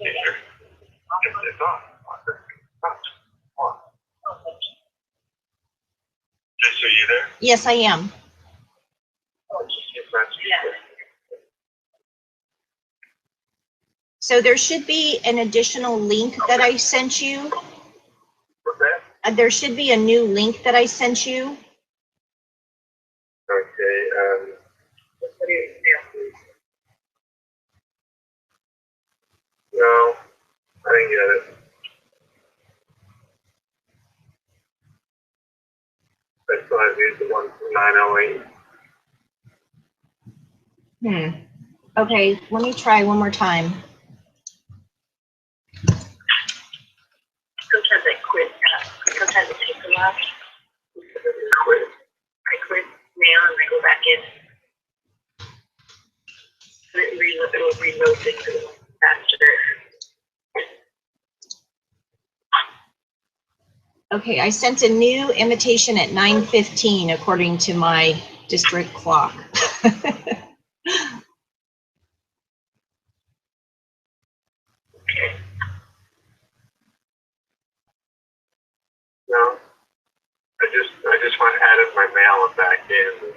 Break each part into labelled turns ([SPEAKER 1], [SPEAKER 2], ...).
[SPEAKER 1] It's on. Just so you there?
[SPEAKER 2] Yes, I am. So there should be an additional link that I sent you.
[SPEAKER 1] What's that?
[SPEAKER 2] There should be a new link that I sent you.
[SPEAKER 1] Okay, no, I didn't get it. I still have used the one from 908.
[SPEAKER 2] Okay, let me try one more time.
[SPEAKER 3] Sometimes I quit. Sometimes it takes a while. I quit now and I go back in. And it'll reload things a little faster.
[SPEAKER 2] Okay, I sent a new invitation at 9:15 according to my district clock.
[SPEAKER 1] No, I just went added my mail back in.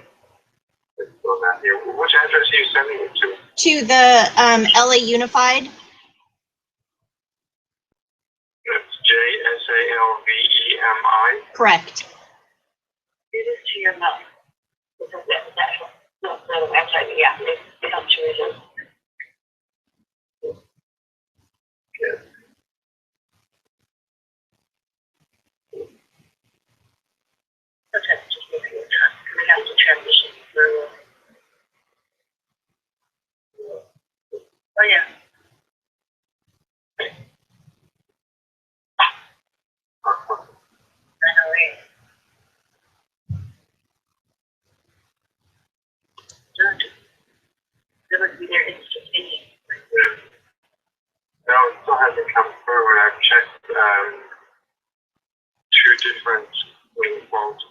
[SPEAKER 1] It's still not here. Which address are you sending it to?
[SPEAKER 2] To the LA Unified.
[SPEAKER 1] It's JSALVEMI.
[SPEAKER 2] Correct.
[SPEAKER 3] It is to your mouth. No, actually, yeah, it helps you read it.
[SPEAKER 1] Yes.
[SPEAKER 3] Sometimes it just takes a little time. I have to transition through. Oh, yeah. I know it. It would be there instantaneously.
[SPEAKER 1] No, it still hasn't come through. I've checked two different phones.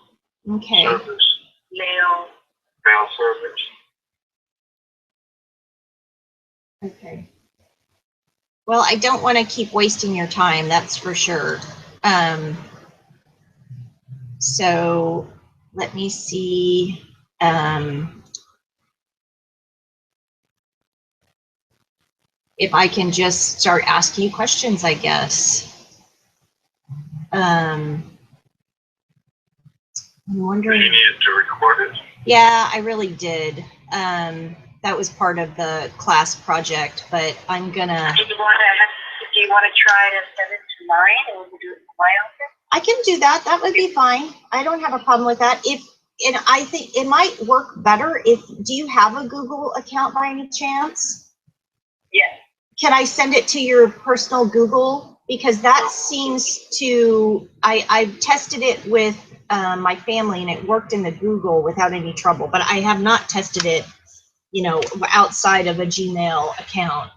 [SPEAKER 2] Okay.
[SPEAKER 1] Servers.
[SPEAKER 3] Mail
[SPEAKER 1] Servers.
[SPEAKER 2] Okay. Well, I don't want to keep wasting your time, that's for sure. So let me see. If I can just start asking you questions, I guess. I'm wondering.
[SPEAKER 1] You needed to record it?
[SPEAKER 2] Yeah, I really did. That was part of the class project, but I'm gonna.
[SPEAKER 3] Do you want to try to send it to mine and we can do it in my office?
[SPEAKER 2] I can do that. That would be fine. I don't have a problem with that. And I think it might work better if. Do you have a Google account by any chance?
[SPEAKER 3] Yes.
[SPEAKER 2] Can I send it to your personal Google? Because that seems to. I've tested it with my family and it worked in the Google without any trouble. But I have not tested it, outside of a Gmail account.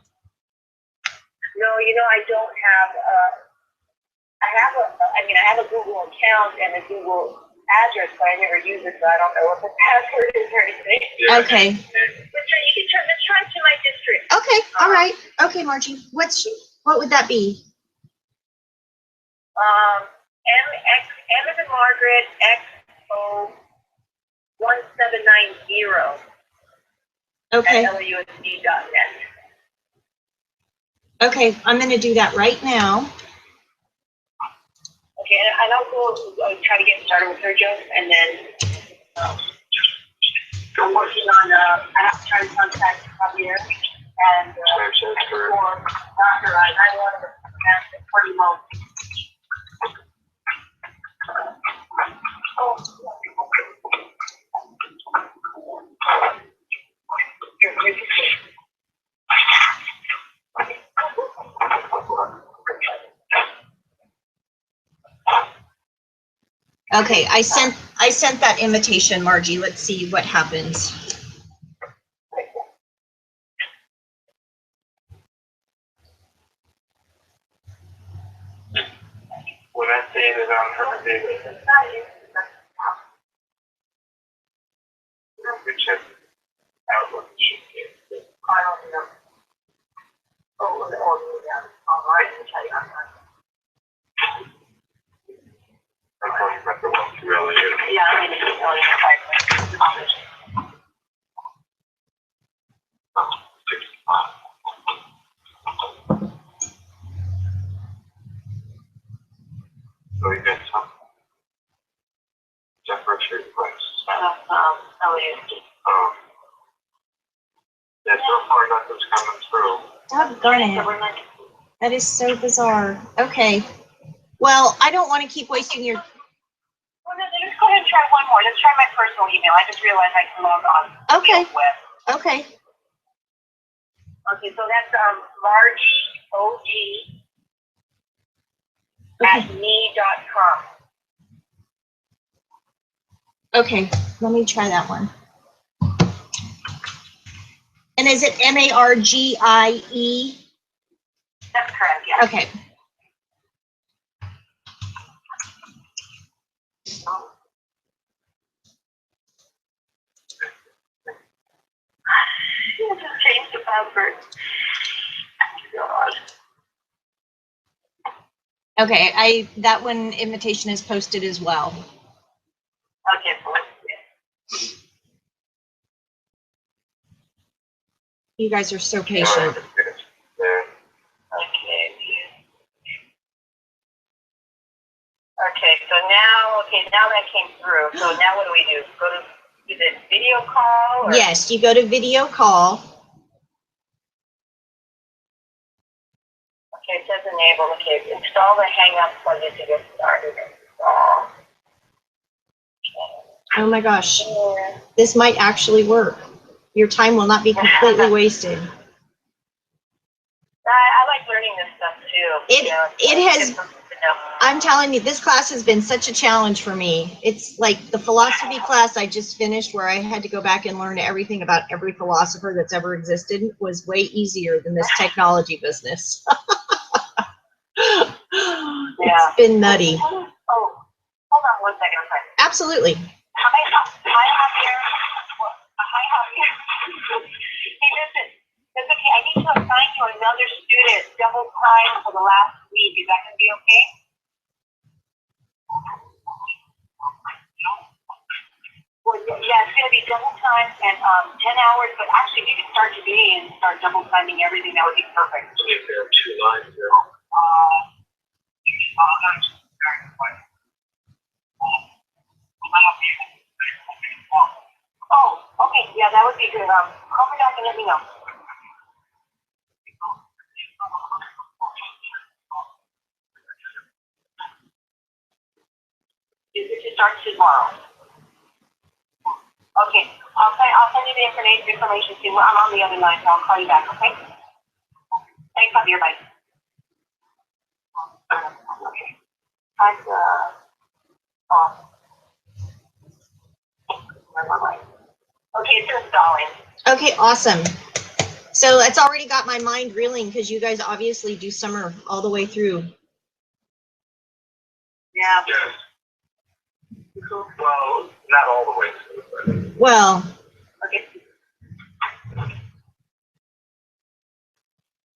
[SPEAKER 3] No, I don't have. I have a Google account and a Google address, but I never use it, so I don't know what the password is or anything.
[SPEAKER 2] Okay.
[SPEAKER 3] Let's try to my district.
[SPEAKER 2] Okay. All right. Okay, Margie. What would that be?
[SPEAKER 3] M as in Margaret, XO 1790
[SPEAKER 2] Okay.
[SPEAKER 3] at lausd.net.
[SPEAKER 2] Okay, I'm going to do that right now.
[SPEAKER 3] Okay, and I'll try to get started with her, Joe, and then I'm working on, I have to try to contact Javier and for Dr. I wanted to ask him pretty well.
[SPEAKER 2] Okay, I sent that invitation, Margie. Let's see what happens.
[SPEAKER 1] When I say it on her data, we check out what she did.
[SPEAKER 3] I don't know. Oh, all the online and try to
[SPEAKER 1] I don't remember what really is.
[SPEAKER 3] yeah, I mean, it's only a
[SPEAKER 1] 65. So we got some separate requests.
[SPEAKER 3] LASD.
[SPEAKER 1] Yeah, so far nothing's coming through.
[SPEAKER 2] Doggone it. That is so bizarre. Okay. Well, I don't want to keep wasting your.
[SPEAKER 3] Well, let's go ahead and try one more. Let's try my personal email. I just realized I can log on.
[SPEAKER 2] Okay.
[SPEAKER 3] Web.
[SPEAKER 2] Okay.
[SPEAKER 3] Okay, so that's Margie OG at me.com.
[SPEAKER 2] Okay. Let me try that one. And is it MARGIE?
[SPEAKER 3] That's correct, yeah.
[SPEAKER 2] Okay.
[SPEAKER 3] Just change the password. God.
[SPEAKER 2] Okay. That one invitation is posted as well.
[SPEAKER 3] Okay, so let's see.
[SPEAKER 2] You guys are so patient.
[SPEAKER 3] Okay, so now that came through. So now what do we do? Go to, is it video call? Or?
[SPEAKER 2] Yes, you go to video call.
[SPEAKER 3] Okay, it says enable. Okay, install the Hang Up plugin to get started. Install.
[SPEAKER 2] Oh my gosh. This might actually work. Your time will not be completely wasted.
[SPEAKER 3] I like learning this stuff too.
[SPEAKER 2] It has, I'm telling you, this class has been such a challenge for me. It's like the philosophy class I just finished where I had to go back and learn everything about every philosopher that's ever existed was way easier than this technology business. It's been nutty.
[SPEAKER 3] Oh, hold on 1 second. I'm sorry.
[SPEAKER 2] Absolutely.
[SPEAKER 3] Hi, Javier. Hi, Javier. Hey, listen. That's okay. I need to assign you another student double time for the last week. Is that going to be okay? Well, yeah, it's going to be double time and 10 hours, but actually, if you could start today and start double timing everything, that would be perfect.
[SPEAKER 1] If there are 2 lines there.
[SPEAKER 3] Oh, okay. Yeah, that would be good. Call me back and let me know. Is it to start tomorrow? Okay. I'll send you the information to you. I'm on the other line, so I'll call you back, okay? Thanks, Javier. Bye. Okay. And, okay, it's installing.
[SPEAKER 2] Okay, awesome. So it's already got my mind reeling because you guys obviously do summer all the way through.
[SPEAKER 3] Yeah.
[SPEAKER 1] Well, not all the way through, but.
[SPEAKER 2] Well,
[SPEAKER 3] Okay.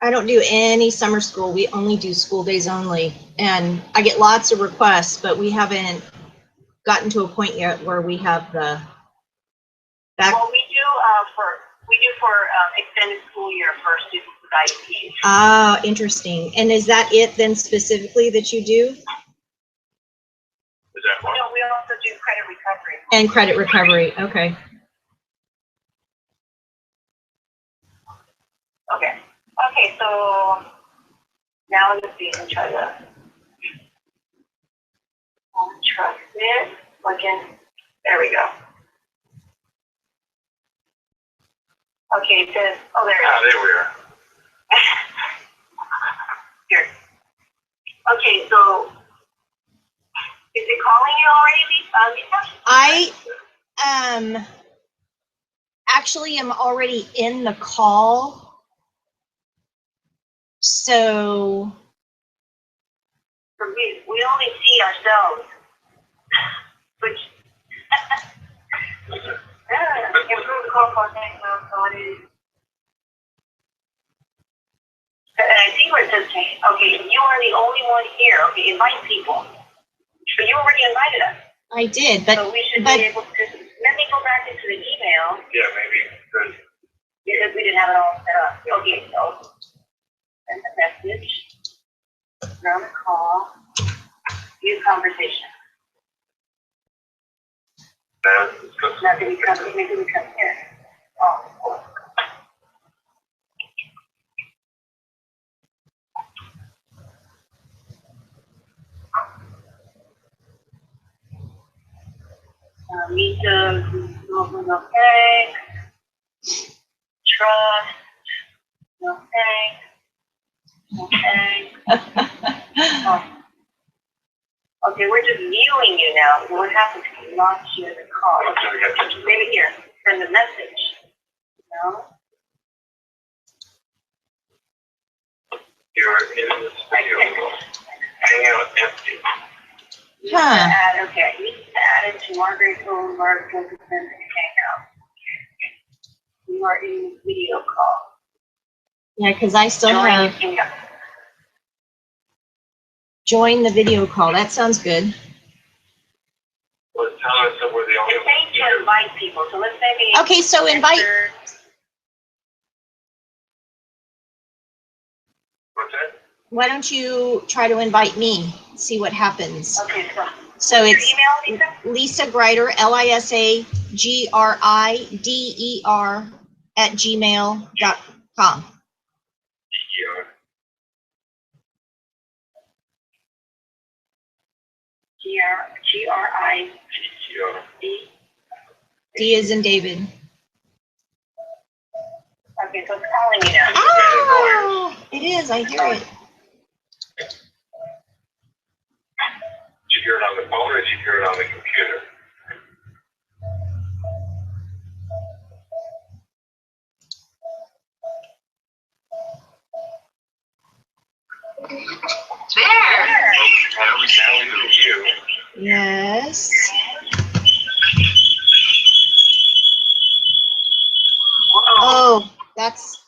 [SPEAKER 2] I don't do any summer school. We only do school days only. And I get lots of requests, but we haven't gotten to a point yet where we have the back.
[SPEAKER 3] Well, we do for extended school year for students with IEPs.
[SPEAKER 2] Ah, interesting. And is that it then specifically that you do?
[SPEAKER 1] Is that one?
[SPEAKER 3] No, we also do credit recovery.
[SPEAKER 2] And credit recovery. Okay.
[SPEAKER 3] Okay. Okay, so now let's see. Let me try this. Trust it. Again. There we go. Okay, it says, oh, there it is.
[SPEAKER 1] Ah, there we are.
[SPEAKER 3] Here. Okay, so is it calling you already, Lisa?
[SPEAKER 2] I actually am already in the call. So
[SPEAKER 3] We only see ourselves. Which improve the call contact. So it is. And I see where it says, okay, you are the only one here. Okay, invite people. So you already invited us.
[SPEAKER 2] I did, but
[SPEAKER 3] So we should be able to, let me go back into the email.
[SPEAKER 1] Yeah, maybe because
[SPEAKER 3] Because we didn't have it all set up. Okay, so send a message. We're on a call. View conversation. Now maybe we come here. Oh. Meet the okay. Trust. No thanks. Okay. Oh. Okay, we're just viewing you now. So what happens if we launch you in the call? Okay, maybe here. Send a message. No?
[SPEAKER 1] you're in this video, hangout empty.
[SPEAKER 2] huh.
[SPEAKER 3] Okay, you need to add it to Margaret's phone, Mark Josephson, and Hangout. You are in video call.
[SPEAKER 2] Yeah, because I still
[SPEAKER 3] Join
[SPEAKER 2] have
[SPEAKER 3] Hangout.
[SPEAKER 2] join the video call. That sounds good.
[SPEAKER 1] Well, it's telling us that we're the only
[SPEAKER 3] It's saying to invite people, so let's say we.
[SPEAKER 2] Okay, so invite.
[SPEAKER 1] What's that?
[SPEAKER 2] Why don't you try to invite me? See what happens.
[SPEAKER 3] Okay, so.
[SPEAKER 2] So
[SPEAKER 3] Your
[SPEAKER 2] it's
[SPEAKER 3] email, Lisa?
[SPEAKER 2] Lisa Grider, LISAGRIDER @gmail.com.
[SPEAKER 1] Yeah.
[SPEAKER 3] GRID.
[SPEAKER 2] D is in David.
[SPEAKER 3] Okay, so it's calling you now.
[SPEAKER 2] Ah, it is. I hear it.
[SPEAKER 1] Did you hear it on the phone or did you hear it on the computer?
[SPEAKER 3] There.
[SPEAKER 1] Now we hear you.
[SPEAKER 2] Yes. Oh, that's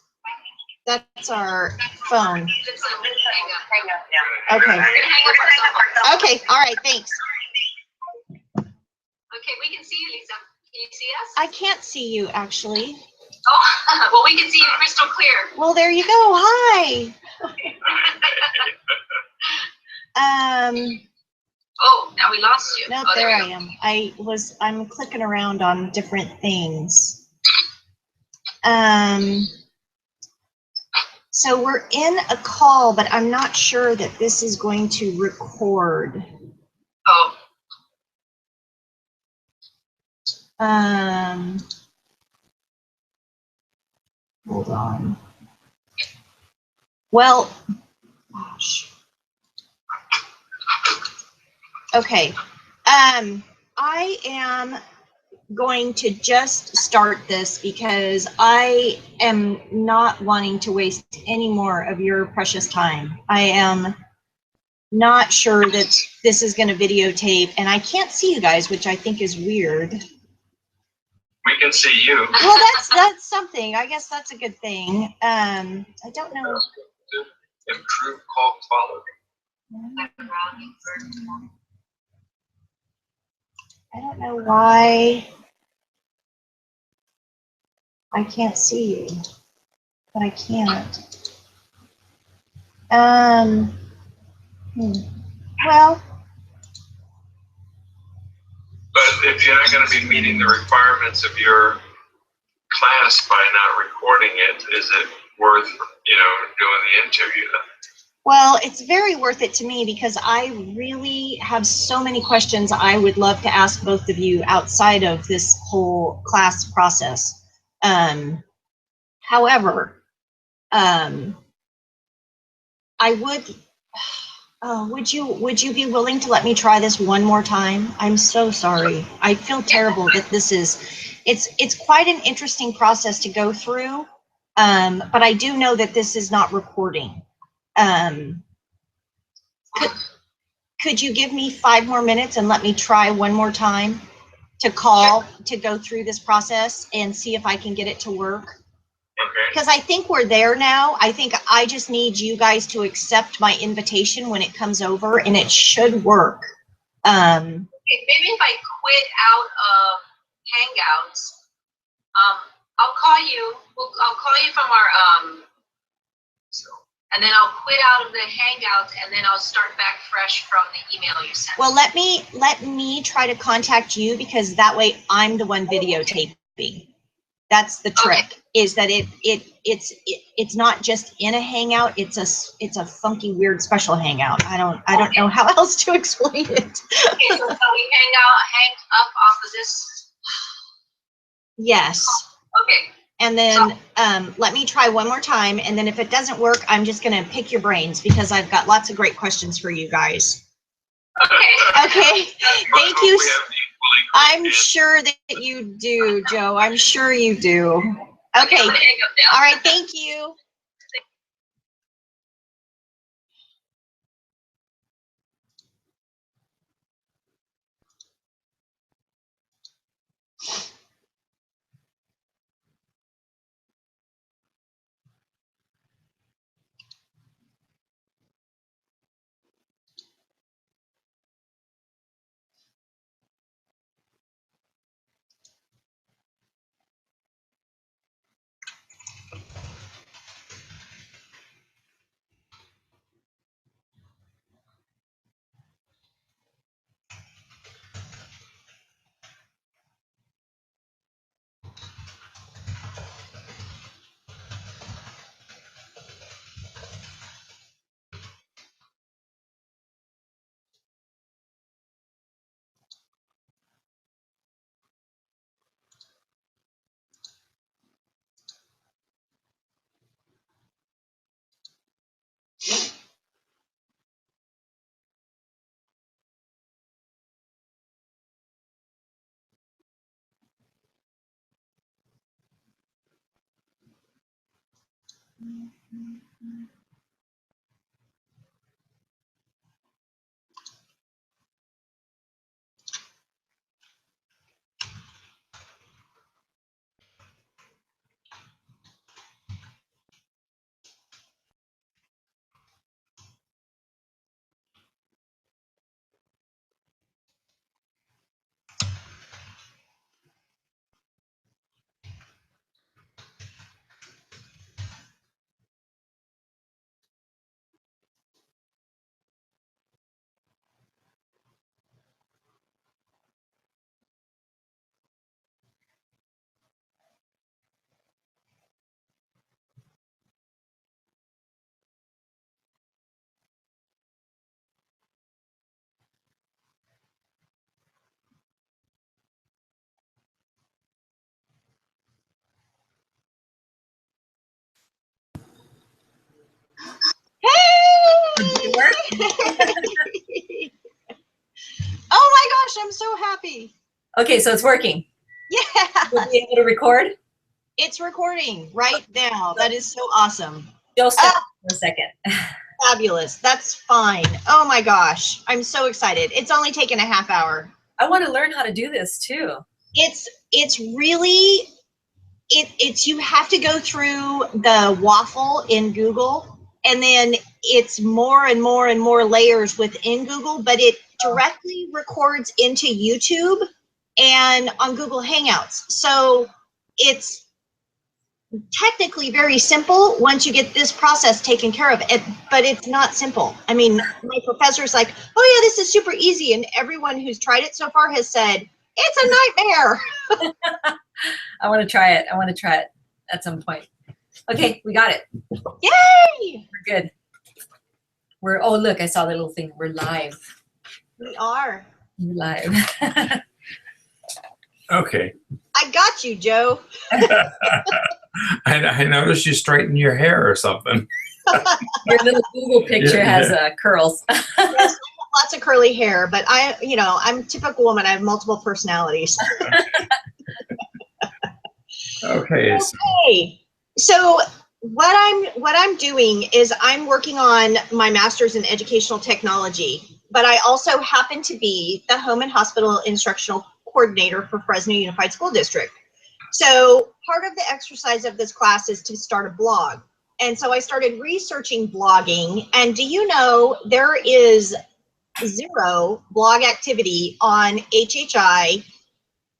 [SPEAKER 2] our phone.
[SPEAKER 3] Hang up now.
[SPEAKER 2] Okay. Okay. All right. Thanks.
[SPEAKER 4] Okay, we can see you, Lisa. Can you see us?
[SPEAKER 2] I can't see you actually.
[SPEAKER 4] Oh, well, we can see you crystal clear.
[SPEAKER 2] Well, there you go. Hi.
[SPEAKER 4] Oh, now we lost you.
[SPEAKER 2] No,
[SPEAKER 4] Oh,
[SPEAKER 2] there I
[SPEAKER 4] we go.
[SPEAKER 2] am. I'm clicking around on different things. So we're in a call, but I'm not sure that this is going to record.
[SPEAKER 4] Oh,
[SPEAKER 2] Hold on. Well, gosh. Okay. I am going to just start this because I am not wanting to waste any more of your precious time. I am not sure that this is going to videotape, and I can't see you guys, which I think is weird.
[SPEAKER 1] We can see you.
[SPEAKER 2] Well, that's something. I guess that's a good thing. I don't know.
[SPEAKER 1] Improve call quality.
[SPEAKER 2] I don't know why I can't see you, but I can't. Well,
[SPEAKER 1] But if you're not going to be meeting the requirements of your class by not recording it, is it worth, doing the interview then?
[SPEAKER 2] well, it's very worth it to me because I really have so many questions I would love to ask both of you outside of this whole class process. However, I would you be willing to let me try this one more time? I'm so sorry. I feel terrible that this is, it's quite an interesting process to go through. But I do know that this is not recording. Could you give me 5 more minutes and let me try one more time to call, to go through this process and see if I can get it to work? because I think we're there now. I think I just need you guys to accept my invitation when it comes over, and it should work.
[SPEAKER 4] Okay, maybe if I quit out of Hangouts, I'll call you. I'll call you from our and then I'll quit out of the Hangouts, and then I'll start back fresh from the email you sent.
[SPEAKER 2] Well, let me try to contact you, because that way I'm the one videotaping. That's the trick. Okay. Is that it's not just in a Hangout. It's a funky, weird, special Hangout. I don't know how else to explain it.
[SPEAKER 4] Okay, so we hang up off of this.
[SPEAKER 2] Yes.
[SPEAKER 4] Okay.
[SPEAKER 2] And then let me try one more time, and then if it doesn't work, I'm just gonna pick your brains, because I've got lots of great questions for you guys.
[SPEAKER 4] Okay.
[SPEAKER 2] Okay. Thank you. I'm sure that you do, Joe. I'm sure you do. Okay. All right. Thank you. Hey! Oh my gosh, I'm so happy.
[SPEAKER 5] Okay, so it's working.
[SPEAKER 2] Yeah.
[SPEAKER 5] You'll be able to record?
[SPEAKER 2] It's recording right now. That is so awesome.
[SPEAKER 5] Joe, step for a second.
[SPEAKER 2] Fabulous. That's fine. Oh my gosh. I'm so excited. It's only taken a half hour.
[SPEAKER 5] I want to learn how to do this too.
[SPEAKER 2] It's really, it's you have to go through the waffle in Google, and then it's more and more and more layers within Google, but it directly records into YouTube and on Google Hangouts. So it's technically very simple once you get this process taken care of, but it's not simple. I mean, my professor's like, oh yeah, this is super easy, and everyone who's tried it so far has said it's a nightmare.
[SPEAKER 5] I want to try it. I want to try it at some point. Okay, we got it.
[SPEAKER 2] Yay!
[SPEAKER 5] We're good. Oh look, I saw the little thing. We're live.
[SPEAKER 2] We are.
[SPEAKER 5] We're live.
[SPEAKER 6] Okay.
[SPEAKER 2] I got you, Joe.
[SPEAKER 6] I noticed you straightened your hair or something.
[SPEAKER 5] Your little Google picture has curls.
[SPEAKER 2] Yes, I have lots of curly hair, but I'm a typical woman. I have multiple personalities.
[SPEAKER 6] Okay.
[SPEAKER 2] Okay. So what I'm doing is I'm working on my master's in educational technology, but I also happen to be the home and hospital instructional coordinator for Fresno Unified School District. So part of the exercise of this class is to start a blog. And so I started researching blogging. And do you know there is 0 blog activity on HHI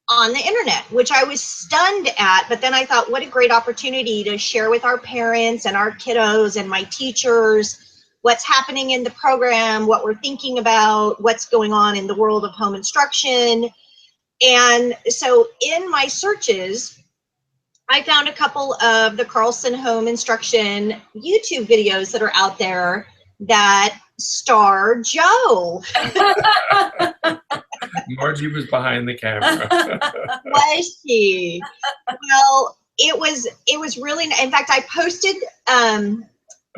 [SPEAKER 2] on the internet, which I was stunned at. But then I thought, what a great opportunity to share with our parents and our kiddos and my teachers what's happening in the program, what we're thinking about, what's going on in the world of home instruction. And so in my searches, I found a couple of the Carlson Home Instruction YouTube videos that are out there that star Joe.
[SPEAKER 6] Margie was behind the camera.
[SPEAKER 2] Was she? Well, it was really, in fact, I posted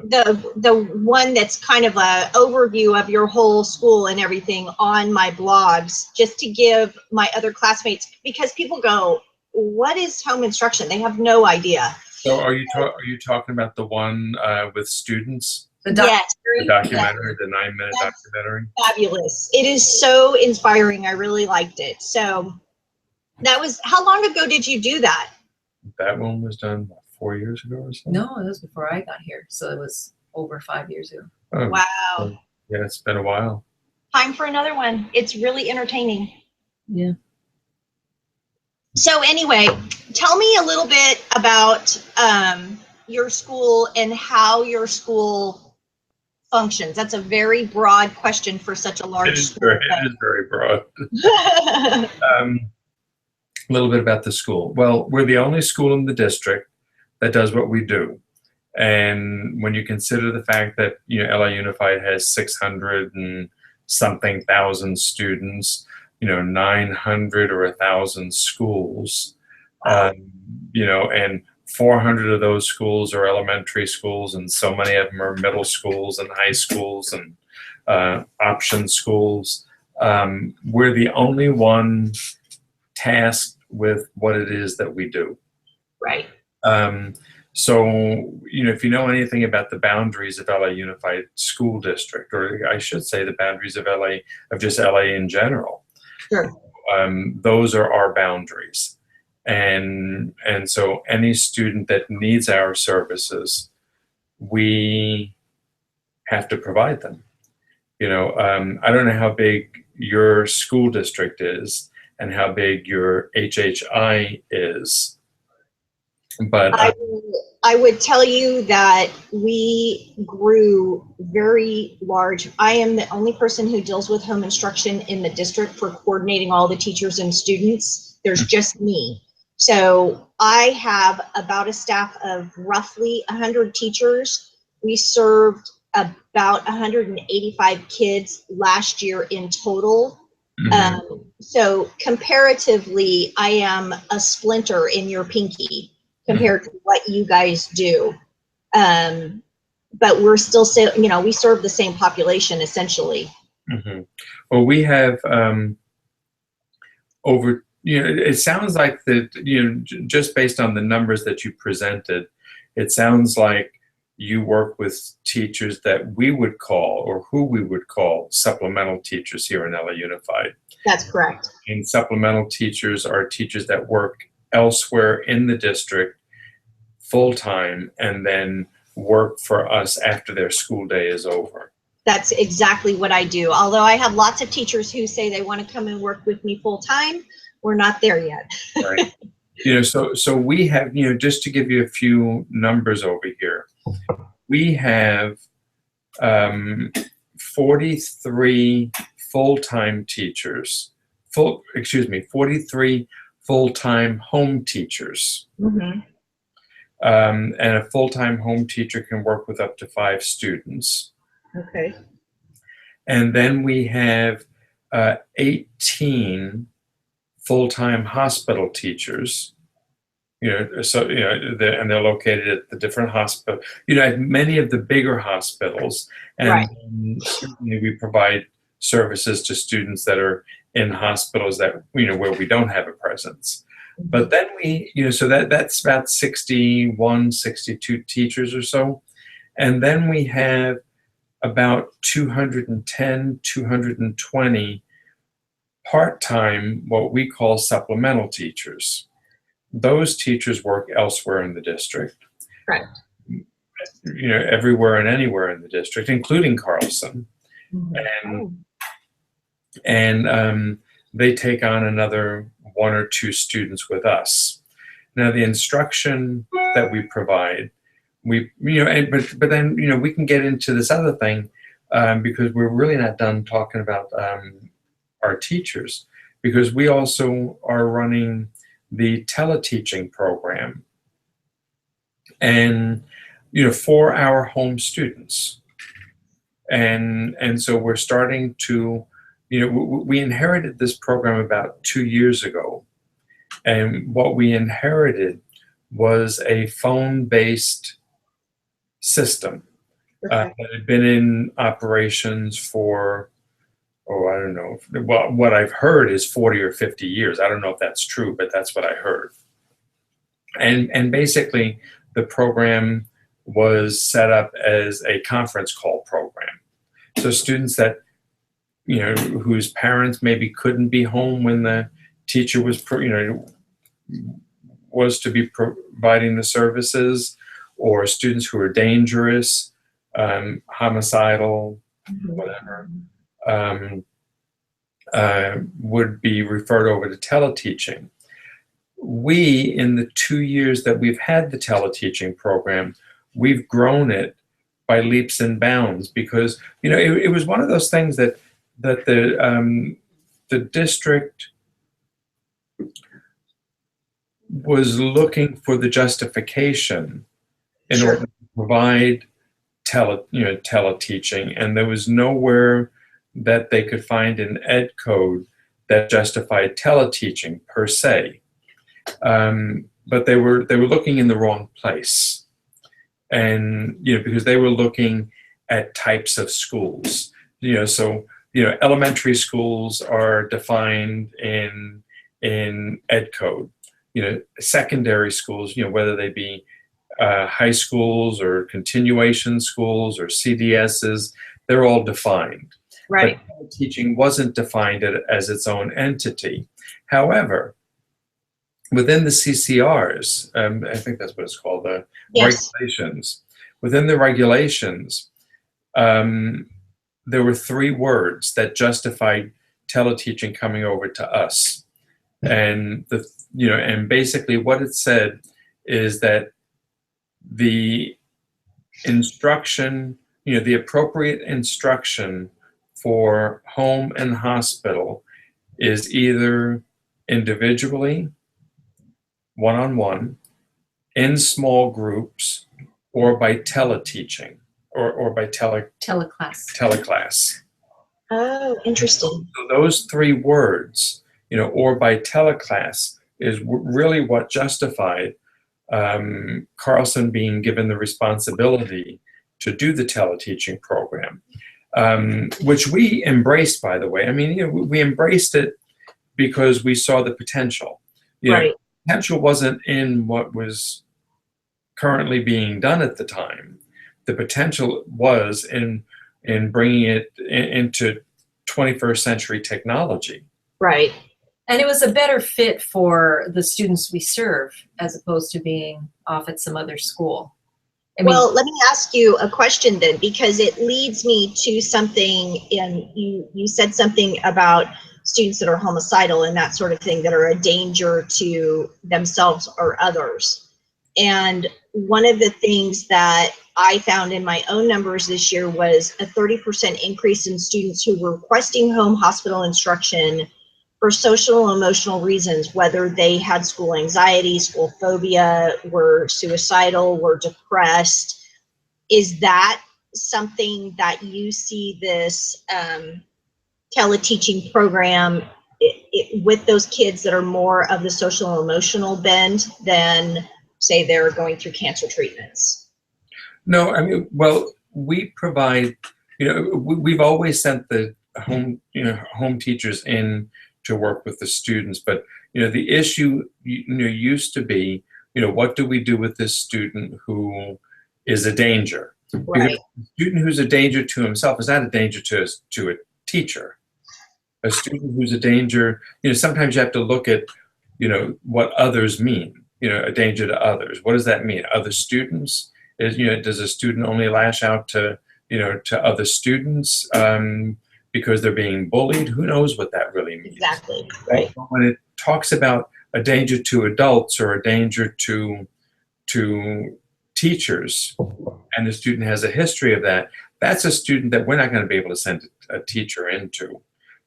[SPEAKER 2] the one that's kind of a overview of your whole school and everything on my blogs, just to give my other classmates, because people go, what is home instruction? They have no idea.
[SPEAKER 6] So are you talking about the one with students?
[SPEAKER 2] Yes.
[SPEAKER 6] The documentary, the 9-minute documentary?
[SPEAKER 2] Fabulous. It is so inspiring. I really liked it. So that was, how long ago did you do that?
[SPEAKER 6] That one was done what, 4 years ago or so?
[SPEAKER 5] No, it was before I got here, so it was over 5 years ago.
[SPEAKER 6] Oh,
[SPEAKER 2] Wow.
[SPEAKER 6] yeah, it's been a while.
[SPEAKER 2] Time for another one. It's really entertaining.
[SPEAKER 5] Yeah.
[SPEAKER 2] So anyway, tell me a little bit about your school and how your school functions. That's a very broad question for such a large school.
[SPEAKER 6] It is very broad. A little bit about the school. Well, we're the only school in the district that does what we do. And when you consider the fact that, you know, LA Unified has 600 and something thousand students, you know, 900 or 1,000 schools, you know, and 400 of those schools are elementary schools, and so many of them are middle schools and high schools and option schools. We're the only one tasked with what it is that we do.
[SPEAKER 2] Right.
[SPEAKER 6] So, you know, if you know anything about the boundaries of LA Unified School District, or I should say the boundaries of LA, of just LA in general,
[SPEAKER 2] Sure.
[SPEAKER 6] Those are our boundaries. And so any student that needs our services, we have to provide them. You know, I don't know how big your school district is and how big your HHI is, but
[SPEAKER 2] I would tell you that we grew very large. I am the only person who deals with home instruction in the district for coordinating all the teachers and students. There's just me. So I have about a staff of roughly 100 teachers. We served about 185 kids last year in total. So comparatively, I am a splinter in your pinky compared to what you guys do. But we're still, you know, we serve the same population essentially.
[SPEAKER 6] Well, we have over, you know, it sounds like that, you know, just based on the numbers that you presented, it sounds like you work with teachers that we would call, or who we would call, supplemental teachers here in LA Unified.
[SPEAKER 2] That's correct.
[SPEAKER 6] And supplemental teachers are teachers that work elsewhere in the district full-time and then work for us after their school day is over.
[SPEAKER 2] That's exactly what I do. Although I have lots of teachers who say they want to come and work with me full-time, we're not there yet.
[SPEAKER 6] Right. You know, so we have, you know, just to give you a few numbers over here, we have 43 full-time teachers, 43 full-time home teachers. And a full-time home teacher can work with up to 5 students.
[SPEAKER 2] Okay.
[SPEAKER 6] And then we have 18 full-time hospital teachers. You know, so, you know, they're located at the different hospital. You know, at many of the bigger hospitals, and
[SPEAKER 2] right.
[SPEAKER 6] Certainly we provide services to students that are in hospitals that, you know, where we don't have a presence. But then we, you know, so that's about 61, 62 teachers or so. And then we have about 210, 220 part-time, what we call supplemental teachers. those teachers work elsewhere in the district.
[SPEAKER 2] Correct.
[SPEAKER 6] You know, everywhere and anywhere in the district, including Carlson. And they take on another 1 or 2 students with us. Now, the instruction that we provide, but then, we can get into this other thing because we're really not done talking about our teachers, because we also are running the teleteaching program, and for our home students. And so we're starting to, we inherited this program about 2 years ago. And what we inherited was a phone-based system that had been in operations for, I don't know. Well, what I've heard is 40 or 50 years. I don't know if that's true, but that's what I heard. And basically, the program was set up as a conference call program. So students that, whose parents maybe couldn't be home when the teacher was, was to be providing the services, or students who are dangerous, homicidal, whatever, would be referred over to teleteaching. We, in the 2 years that we've had the teleteaching program, we've grown it by leaps and bounds, because it was one of those things that the district was looking for the justification in order to provide teleteaching, and there was nowhere that they could find an ed code that justified teleteaching per se. But they were looking in the wrong place, and because they were looking at types of schools. So elementary schools are defined in ed code. Secondary schools, whether they be high schools or continuation schools or CDSs, they're all defined.
[SPEAKER 2] Right.
[SPEAKER 6] But teaching wasn't defined as its own entity. However, within the CCRs, I think that's what it's called, the regulations. Within the regulations, there were 3 words that justified teleteaching coming over to us, and and basically what it said is that the instruction, the appropriate instruction for home and hospital is either individually, one-on-one, in small groups, or by teleteaching, or by teleclass.
[SPEAKER 2] Oh, interesting.
[SPEAKER 6] So those 3 words, or by teleclass, is really what justified Carlson being given the responsibility to do the teleteaching program, which we embraced, by the way. I mean, we embraced it because we saw the potential.
[SPEAKER 2] Right.
[SPEAKER 6] Potential wasn't in what was currently being done at the time. The potential was in bringing it into 21st century technology.
[SPEAKER 2] Right.
[SPEAKER 5] And it was a better fit for the students we serve as opposed to being off at some other school.
[SPEAKER 2] Well, let me ask you a question then, because it leads me to something, and you said something about students that are homicidal and that sort of thing, that are a danger to themselves or others. And one of the things that I found in my own numbers this year was a 30% increase in students who were requesting home hospital instruction for social and emotional reasons, whether they had school anxiety, school phobia, were suicidal, were depressed. Is that something that you see this teleteaching program with those kids that are more of the social and emotional bend than, say, they're going through cancer treatments?
[SPEAKER 6] No, I mean, well, we provide, we've always sent the home teachers in to work with the students, but the issue used to be, what do we do with this student who is a danger?
[SPEAKER 2] Right.
[SPEAKER 6] Because a student who's a danger to himself is not a danger to a teacher. A student who's a danger, sometimes you have to look at, what others mean. a danger to others. What does that mean? Other students? Does a student only lash out to other students because they're being bullied? Who knows what that really means?
[SPEAKER 2] Exactly. Right.
[SPEAKER 6] But when it talks about a danger to adults or a danger to teachers, and the student has a history of that, that's a student that we're not going to be able to send a teacher into,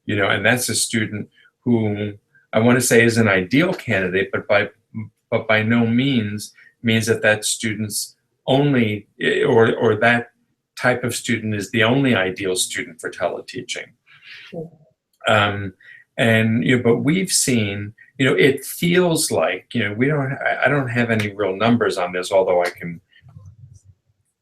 [SPEAKER 6] and that's a student who I want to say is an ideal candidate, but by no means means that student's only, or that type of student is the only ideal student for teleteaching. But we've seen, it feels like, I don't have any real numbers on this, although I can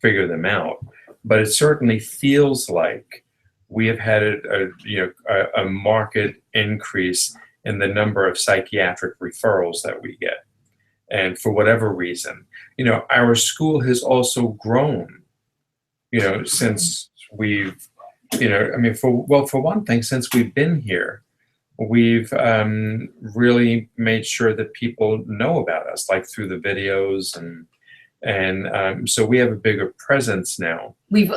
[SPEAKER 6] figure them out, but it certainly feels like we have had a marked increase in the number of psychiatric referrals that we get. And for whatever reason, our school has also grown, since we've, for one thing, since we've been here, we've really made sure that people know about us, like through the videos, and so we have a bigger presence now.
[SPEAKER 5] We've,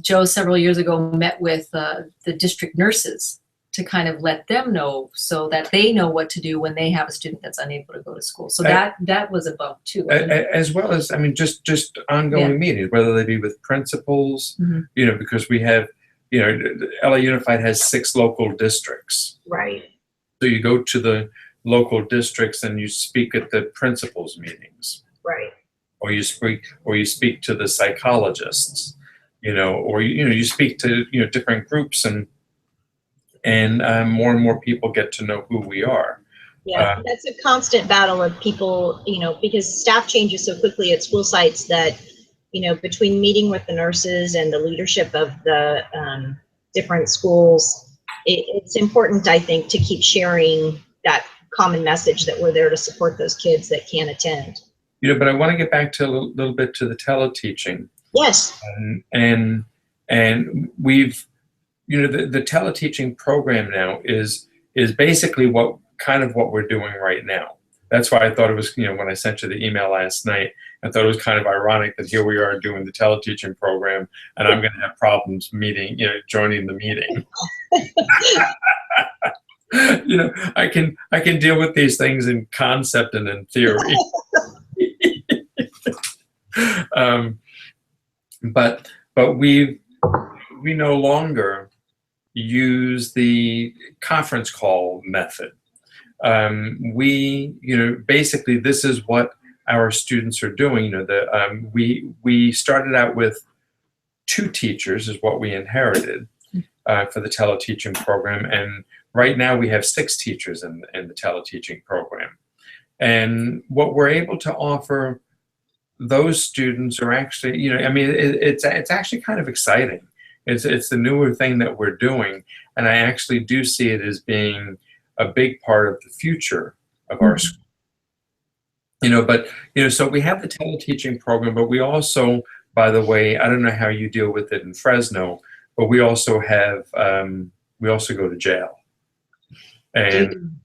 [SPEAKER 5] Joe several years ago met with the district nurses to kind of let them know so that they know what to do when they have a student that's unable to go to school. So that was a bump too.
[SPEAKER 6] As well as, just ongoing meetings, whether they be with principals, because we have, LA Unified has 6 local districts.
[SPEAKER 2] Right.
[SPEAKER 6] So you go to the local districts and you speak at the principals meetings.
[SPEAKER 2] Right.
[SPEAKER 6] Or you speak to the psychologists, or you speak to different groups, and more and more people get to know who we are.
[SPEAKER 2] Yeah, that's a constant battle of people, because staff changes so quickly at school sites that, between meeting with the nurses and the leadership of the different schools, it's important, I think, to keep sharing that common message that we're there to support those kids that can't attend.
[SPEAKER 6] But I want to get back to a little bit to the teleteaching.
[SPEAKER 2] Yes.
[SPEAKER 6] And we've, the teleteaching program now is basically what we're doing right now. That's why I thought it was, when I sent you the email last night, I thought it was kind of ironic that here we are doing the teleteaching program, and I'm going to have problems joining the meeting. I can deal with these things in concept and in theory. But we no longer use the conference call method. Basically this is what our students are doing. We started out with 2 teachers is what we inherited for the teleteaching program, and right now we have 6 teachers in the teleteaching program. And what we're able to offer those students are actually, it's actually kind of exciting. It's the newer thing that we're doing, and I actually do see it as being a big part of the future of our school. So we have the teleteaching program, but we also, by the way, I don't know how you deal with it in Fresno, but we also have, we also go to jail. And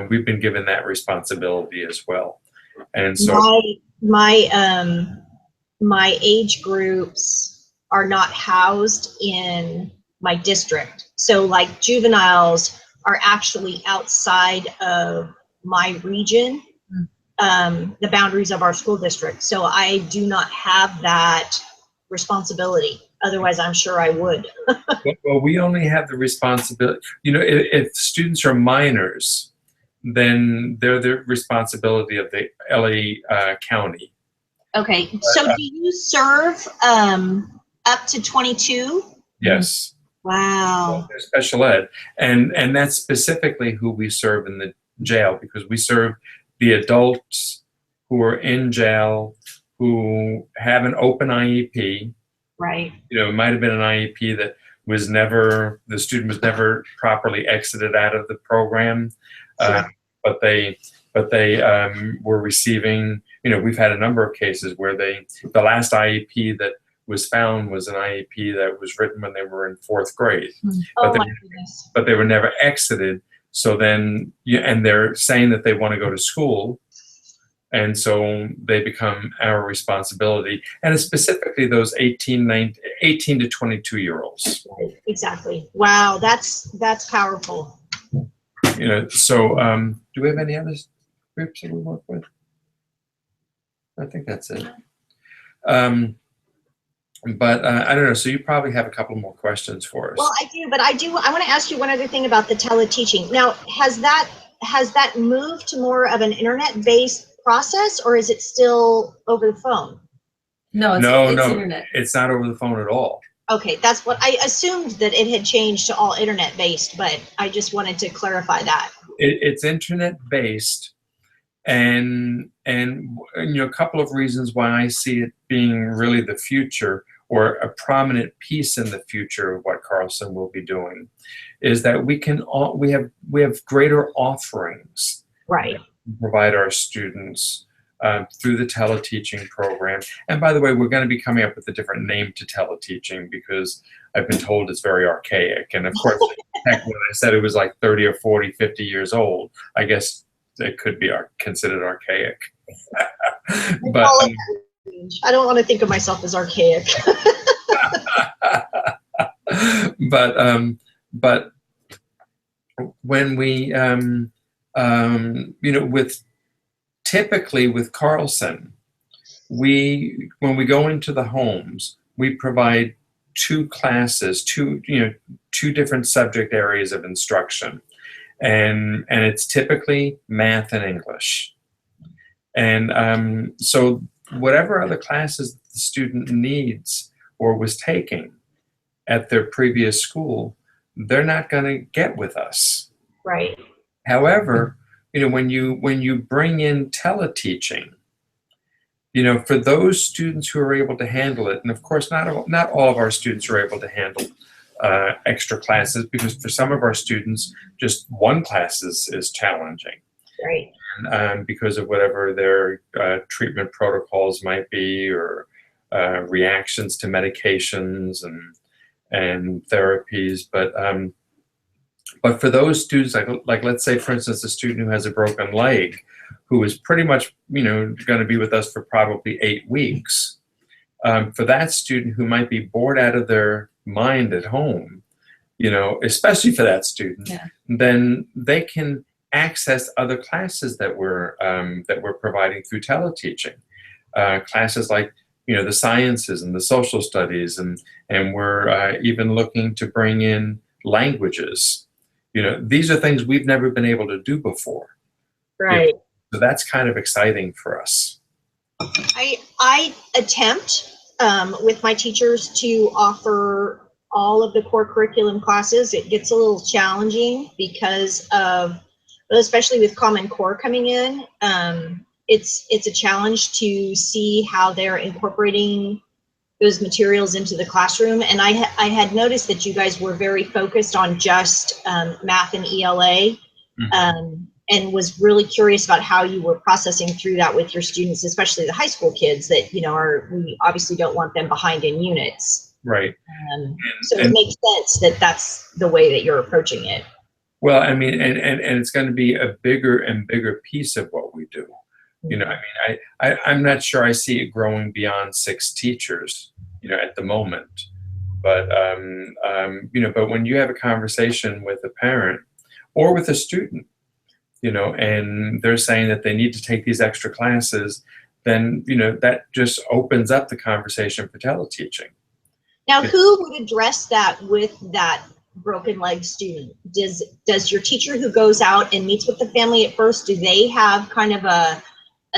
[SPEAKER 6] we've been given that responsibility as well. And so
[SPEAKER 2] my age groups are not housed in my district. So like juveniles are actually outside of my region, the boundaries of our school district. So I do not have that responsibility. Otherwise, I'm sure I would.
[SPEAKER 6] Well, we only have the responsibility. If students are minors, then they're the responsibility of the LA County.
[SPEAKER 2] Okay, so do you serve up to 22?
[SPEAKER 6] Yes.
[SPEAKER 2] Wow.
[SPEAKER 6] There's special ed, and that's specifically who we serve in the jail, because we serve the adults who are in jail who have an open IEP.
[SPEAKER 2] Right.
[SPEAKER 6] It might have been an IEP that was never, the student was never properly exited out of the program, but they were receiving, we've had a number of cases where the last IEP that was found was an IEP that was written when they were in 4th grade, but they were never exited. So then, and they're saying that they want to go to school, And so they become our responsibility, and it's specifically those 18 to 22-year-olds.
[SPEAKER 2] Right, exactly. Wow, that's powerful.
[SPEAKER 6] You know, so do we have any other groups that we work with? I think that's it. But I don't know. So you probably have a couple more questions for us.
[SPEAKER 2] Well, I do, but I want to ask you one other thing about the teleteaching. Now, has that moved to more of an internet-based process, or is it still over the phone?
[SPEAKER 5] No, it's
[SPEAKER 6] no,
[SPEAKER 5] internet.
[SPEAKER 6] It's not over the phone at all.
[SPEAKER 2] Okay, that's what I assumed, that it had changed to all internet-based, but I just wanted to clarify that.
[SPEAKER 6] It's internet-based, and you know, a couple of reasons why I see it being really the future, or a prominent piece in the future of what Carlson will be doing, is that we have greater offerings,
[SPEAKER 2] Right.
[SPEAKER 6] to provide our students through the teleteaching program. And by the way, we're going to be coming up with a different name to teleteaching, because I've been told it's very archaic. And of course, heck, when I said it was like 30 or 40, 50 years old, I guess it could be considered archaic. But
[SPEAKER 2] I don't want to think of myself as archaic.
[SPEAKER 6] but when we you know, typically with Carlson, when we go into the homes, we provide two classes, two different subject areas of instruction, and it's typically math and English. And so whatever other classes the student needs or was taking at their previous school, they're not going to get with us.
[SPEAKER 2] Right.
[SPEAKER 6] However, you know, when you bring in teleteaching, you know, for those students who are able to handle it, and of course not all of our students are able to handle extra classes, because for some of our students, just one class is challenging.
[SPEAKER 2] Right.
[SPEAKER 6] And because of whatever their treatment protocols might be, or reactions to medications and therapies. But for those students, like let's say, for instance, a student who has a broken leg, who is pretty much, you know, going to be with us for probably 8 weeks. For that student who might be bored out of their mind at home, you know, especially for that student,
[SPEAKER 5] Yeah.
[SPEAKER 6] then they can access other classes that we're providing through teleteaching. Classes like, you know, the sciences and the social studies, and we're even looking to bring in languages. You know, these are things we've never been able to do before.
[SPEAKER 2] Right.
[SPEAKER 6] You know, so that's kind of exciting for us.
[SPEAKER 2] I attempt with my teachers to offer all of the core curriculum classes. It gets a little challenging because of, especially with Common Core coming in, it's a challenge to see how they're incorporating those materials into the classroom. And I had noticed that you guys were very focused on just math and ELA, and was really curious about how you were processing through that with your students, especially the high school kids that, you know, we obviously don't want them behind in units.
[SPEAKER 6] Right.
[SPEAKER 2] So it makes sense that that's the way that you're approaching it.
[SPEAKER 6] Well, I mean, and it's going to be a bigger and bigger piece of what we do. You know, I mean, I'm not sure I see it growing beyond 6 teachers, you know, at the moment. But, you know, but when you have a conversation with a parent or with a student, you know, and they're saying that they need to take these extra classes, then, you know, that just opens up the conversation for teleteaching.
[SPEAKER 2] Now, who would address that with that broken leg student? Does your teacher who goes out and meets with the family at first, do they have kind of a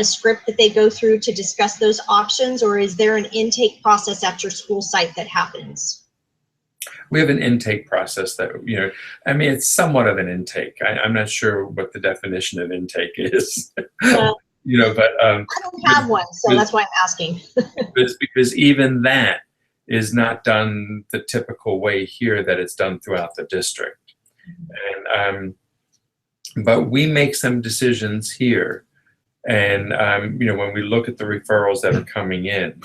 [SPEAKER 2] script that they go through to discuss those options, or is there an intake process at your school site that happens?
[SPEAKER 6] We have an intake process that, you know, I mean, it's somewhat of an intake. I'm not sure what the definition of intake is, you know, but
[SPEAKER 2] I don't have one, so that's why I'm asking.
[SPEAKER 6] because even that is not done the typical way here that it's done throughout the district. And but we make some decisions here. And, you know, when we look at the referrals that are coming in,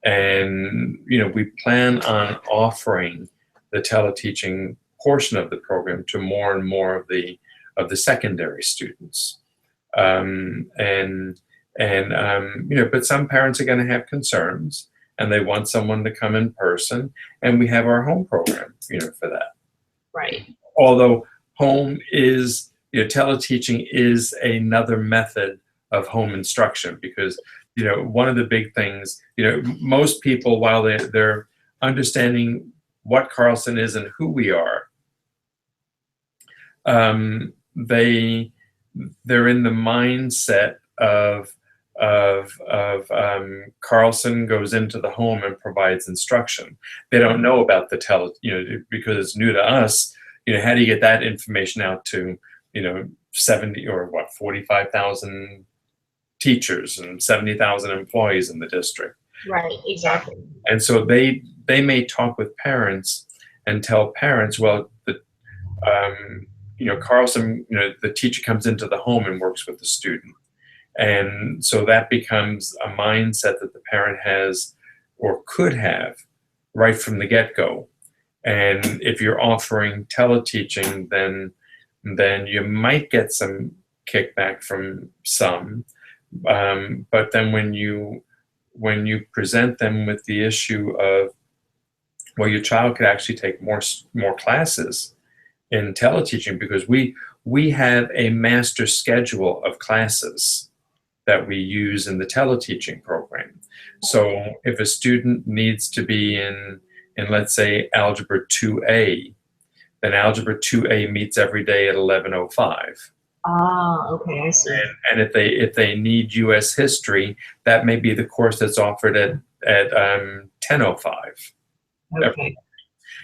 [SPEAKER 6] and, you know, we plan on offering the teleteaching portion of the program to more and more of the secondary students. And And, but some parents are going to have concerns and they want someone to come in person, and we have our home program, for that.
[SPEAKER 2] Right.
[SPEAKER 6] Although home is, teleteaching is another method of home instruction, because, one of the big things, most people, while they're understanding what Carlson is and who we are, they're in the mindset of Carlson goes into the home and provides instruction. They don't know about the because it's new to us. How do you get that information out to 70 or 45,000 teachers and 70,000 employees in the district?
[SPEAKER 2] Right, exactly.
[SPEAKER 6] And so they may talk with parents and tell parents, well, Carlson, the teacher comes into the home and works with the student. And so that becomes a mindset that the parent has or could have right from the get-go. And if you're offering teleteaching, then you might get some kickback from some. But then when you present them with the issue of, well, your child could actually take more classes in teleteaching, because we have a master schedule of classes that we use in the teleteaching program. So if a student needs to be in let's say Algebra 2A, then Algebra 2A meets every day at 11:05.
[SPEAKER 2] Ah, okay, I see.
[SPEAKER 6] And if they need U.S. history, that may be the course that's offered at 10:05.
[SPEAKER 2] Okay.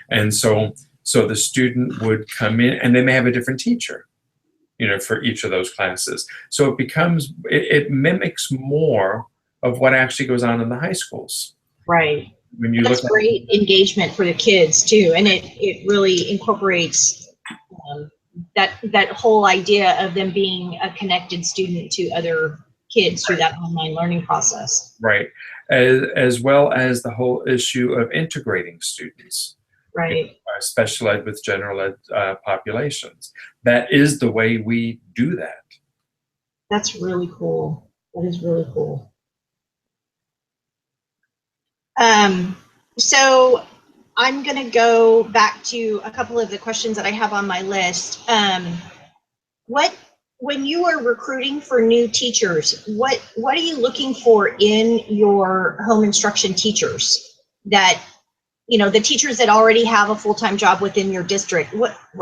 [SPEAKER 6] And so the student would come in, and they may have a different teacher, for each of those classes. So it mimics more of what actually goes on in the high schools.
[SPEAKER 2] Right.
[SPEAKER 6] When you
[SPEAKER 2] That's
[SPEAKER 6] look
[SPEAKER 2] great engagement for the kids too, and it really incorporates that whole idea of them being a connected student to other kids through that online learning process.
[SPEAKER 6] Right, as well as the whole issue of integrating students.
[SPEAKER 2] Right.
[SPEAKER 6] Special ed with general ed populations. That is the way we do that.
[SPEAKER 2] That's really cool. That is really cool. So I'm going to go back to a couple of the questions that I have on my list. When you are recruiting for new teachers, what are you looking for in your home instruction teachers? That, the teachers that already have a full-time job within your district,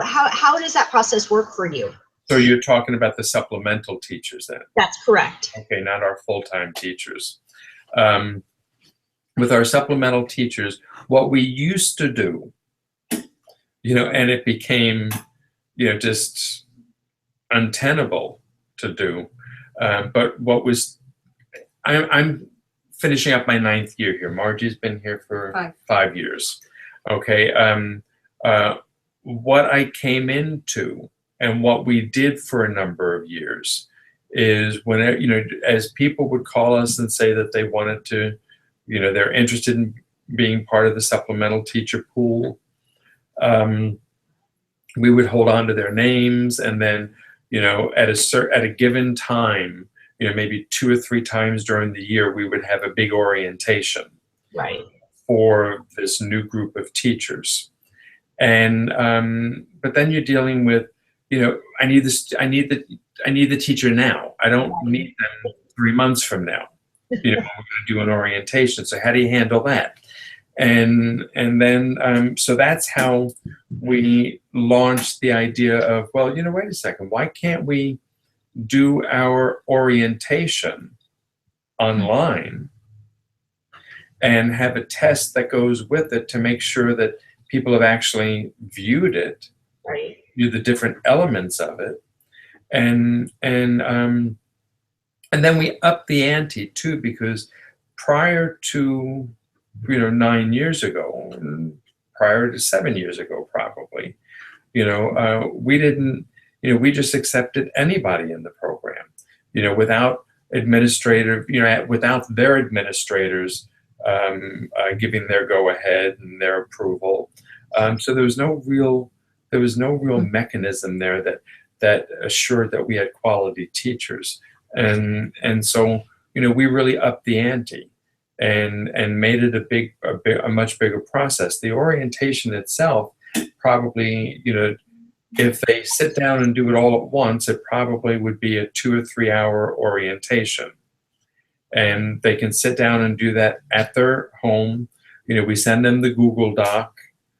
[SPEAKER 2] how does that process work for you?
[SPEAKER 6] So you're talking about the supplemental teachers then?
[SPEAKER 2] That's correct.
[SPEAKER 6] Okay, not our full-time teachers. With our supplemental teachers, what we used to do, and it became, just untenable to do. But I'm finishing up my 9th year here. Margie's been here for 5 years. Okay. What I came into and what we did for a number of years is whenever, as people would call us and say that they wanted to, they're interested in being part of the supplemental teacher pool, we would hold on to their names, and then, at a given time, maybe 2 or 3 times during the year, we would have a big orientation,
[SPEAKER 2] right,
[SPEAKER 6] for this new group of teachers. And but then you're dealing with, I need the teacher now. I don't need them 3 months from now. We're going to do an orientation. So how do you handle that? And then so that's how we launched the idea of, well, wait a second, why can't we do our orientation online and have a test that goes with it to make sure that people have actually viewed it,
[SPEAKER 2] right,
[SPEAKER 6] the different elements of it, and then we up the ante too, because prior to 9 years ago, prior to 7 years ago probably, we didn't, we just accepted anybody in the program, without without their administrators giving their go-ahead and their approval. So there was no real mechanism there that assured that we had quality teachers. And so we really upped the ante and made it a much bigger process. The orientation itself probably, if they sit down and do it all at once, it probably would be a 2 or 3 hour orientation. And they can sit down and do that at their home. We send them the Google Doc,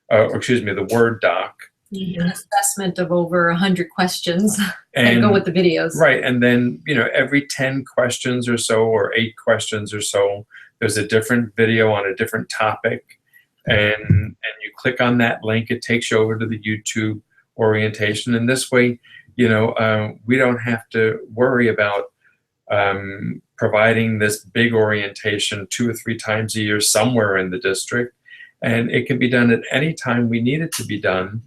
[SPEAKER 6] the Word doc.
[SPEAKER 5] An assessment of over 100 questions and go with the videos.
[SPEAKER 6] Right. And then, every 10 questions or so, or 8 questions or so, there's a different video on a different topic. And you click on that link, it takes you over to the YouTube orientation. And this way, we don't have to worry about providing this big orientation 2 or 3 times a year somewhere in the district. And it can be done at any time we need it to be done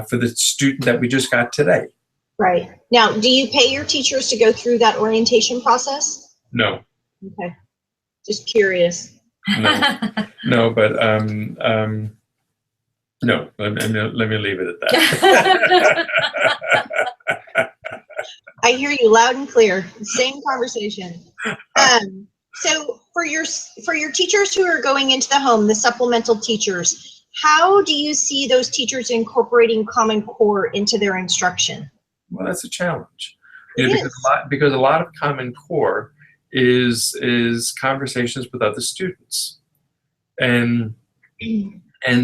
[SPEAKER 6] for the student that we just got today.
[SPEAKER 2] Right. Now, do you pay your teachers to go through that orientation process?
[SPEAKER 6] No.
[SPEAKER 2] Okay. Just curious.
[SPEAKER 6] No, but no. Let me leave it at that.
[SPEAKER 2] I hear you loud and clear. Same conversation. So for your teachers who are going into the home, the supplemental teachers, how do you see those teachers incorporating Common Core into their instruction?
[SPEAKER 6] Well, that's a challenge. Because a lot of Common Core is conversations with other students. And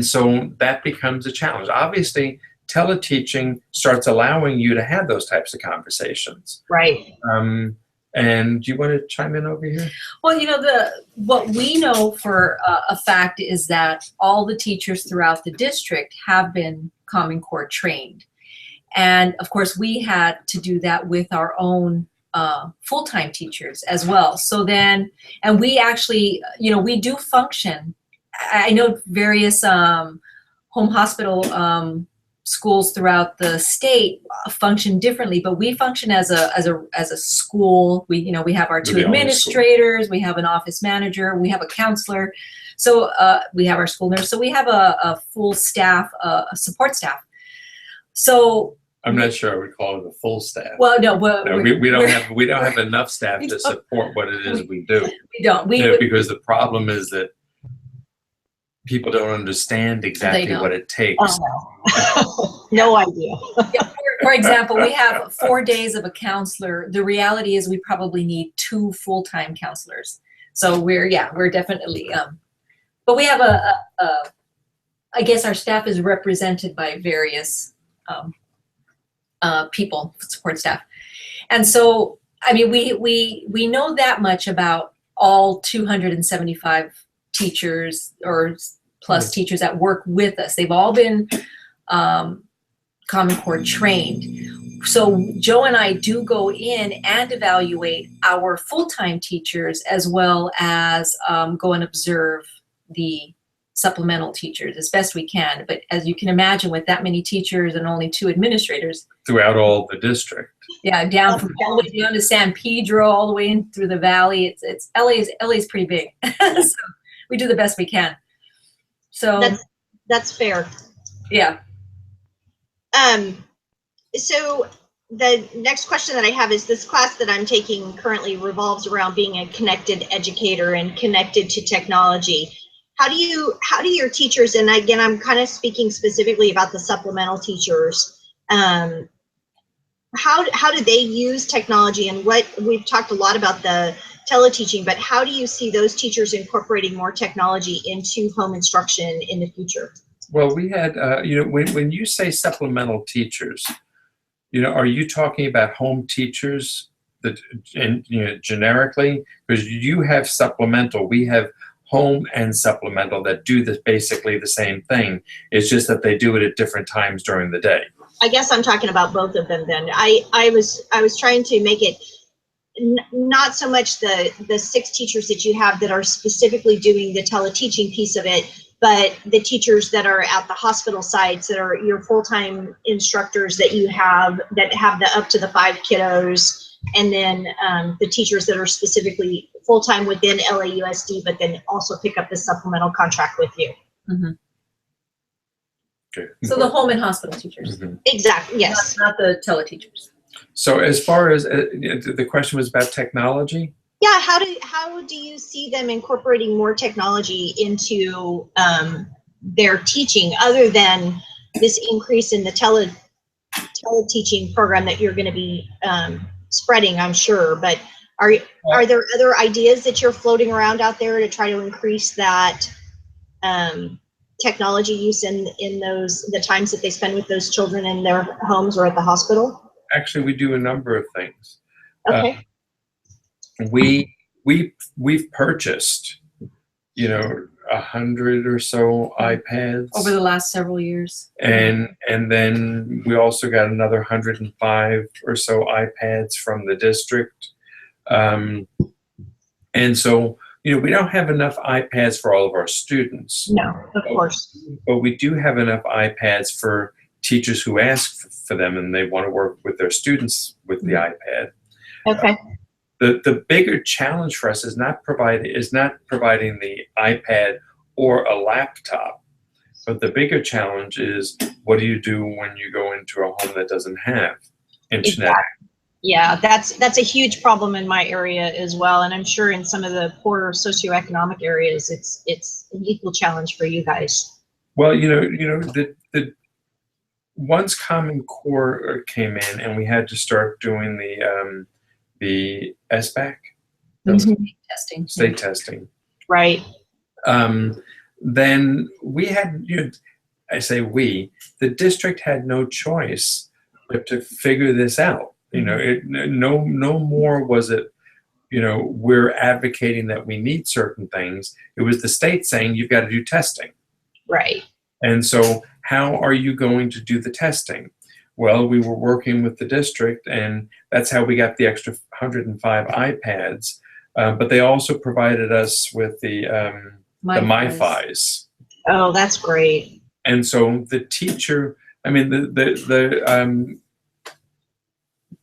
[SPEAKER 6] so that becomes a challenge. Obviously, teleteaching starts allowing you to have those types of conversations.
[SPEAKER 2] Right.
[SPEAKER 6] And do you want to chime in over here?
[SPEAKER 5] Well, what we know for a fact is that all the teachers throughout the district have been Common Core trained. And of course, we had to do that with our own full-time teachers as well. So then, and we actually, we do function. I know various home hospital schools throughout the state function differently, but we function as a school. We have our 2 administrators, we have an office manager, we have a counselor, so we have our school nurse. So we have a full staff, a support staff. So
[SPEAKER 6] I'm not sure I would call it a full staff.
[SPEAKER 5] Well, no,
[SPEAKER 6] we don't have enough staff to support what it is we do.
[SPEAKER 5] We don't.
[SPEAKER 6] Because the problem is that people don't understand exactly what it takes.
[SPEAKER 2] Oh, no. No idea.
[SPEAKER 5] For example, we have 4 days of a counselor. The reality is we probably need 2 full-time counselors. So we're definitely, but we have I guess our staff is represented by various people, support staff. And so, I mean, we know that much about all 275 teachers or plus teachers that work with us. They've all been Common Core trained. So Joe and I do go in and evaluate our full-time teachers as well as go and observe the supplemental teachers as best we can. But as you can imagine, with that many teachers and only 2 administrators
[SPEAKER 6] throughout all the district.
[SPEAKER 5] Yeah, down from all the way down to San Pedro, all the way in through the valley. It's LA's pretty big. So we do the best we can. So
[SPEAKER 2] that's fair.
[SPEAKER 5] Yeah.
[SPEAKER 2] So the next question that I have is, this class that I'm taking currently revolves around being a connected educator and connected to technology. How do your teachers, and again, I'm kind of speaking specifically about the supplemental teachers, how do they use technology? And what we've talked a lot about the teleteaching, but how do you see those teachers incorporating more technology into home instruction in the future?
[SPEAKER 6] Well, we had, when you say supplemental teachers, are you talking about home teachers that, generically? Because you have supplemental, we have home and supplemental that do basically the same thing. It's just that they do it at different times during the day.
[SPEAKER 2] I guess I'm talking about both of them then. I was trying to make it not so much the 6 teachers that you have that are specifically doing the teleteaching piece of it, but the teachers that are at the hospital sites that are your full-time instructors that you have that have the up to the 5 kiddos, and then the teachers that are specifically full-time within LAUSD, but then also pick up the supplemental contract with you.
[SPEAKER 5] Mm-hmm.
[SPEAKER 6] Okay.
[SPEAKER 5] So the home and hospital teachers.
[SPEAKER 6] Mm-hmm.
[SPEAKER 2] Exactly, yes.
[SPEAKER 5] Not the teleteachers.
[SPEAKER 6] So as far as the question was about technology?
[SPEAKER 2] Yeah, how do you see them incorporating more technology into their teaching, other than this increase in the teleteaching program that you're going to be spreading, I'm sure, but are there other ideas that you're floating around out there to try to increase that technology use in the times that they spend with those children in their homes or at the hospital?
[SPEAKER 6] Actually, we do a number of things.
[SPEAKER 2] Okay.
[SPEAKER 6] We've purchased, 100 or so iPads
[SPEAKER 5] Over the last several years.
[SPEAKER 6] and then we also got another 105 or so iPads from the district. And so, we don't have enough iPads for all of our students.
[SPEAKER 2] No, of course.
[SPEAKER 6] But we do have enough iPads for teachers who ask for them and they want to work with their students with the iPad.
[SPEAKER 2] Okay.
[SPEAKER 6] The bigger challenge for us is not providing the iPad or a laptop, but the bigger challenge is, what do you do when you go into a home that doesn't have internet?
[SPEAKER 2] Exactly. Yeah, that's a huge problem in my area as well, and I'm sure in some of the poorer socioeconomic areas, it's an equal challenge for you guys.
[SPEAKER 6] Well, the once Common Core came in, and we had to start doing the SBAC,
[SPEAKER 5] Testing.
[SPEAKER 6] state testing.
[SPEAKER 2] Right.
[SPEAKER 6] Then we had, I say we, the district had no choice but to figure this out. No more was it, we're advocating that we need certain things. It was the state saying you've got to do testing.
[SPEAKER 2] Right.
[SPEAKER 6] And so how are you going to do the testing? Well, we were working with the district, and that's how we got the extra 105 iPads. But they also provided us with the MiFis.
[SPEAKER 2] Oh, that's great.
[SPEAKER 6] And so the teacher, the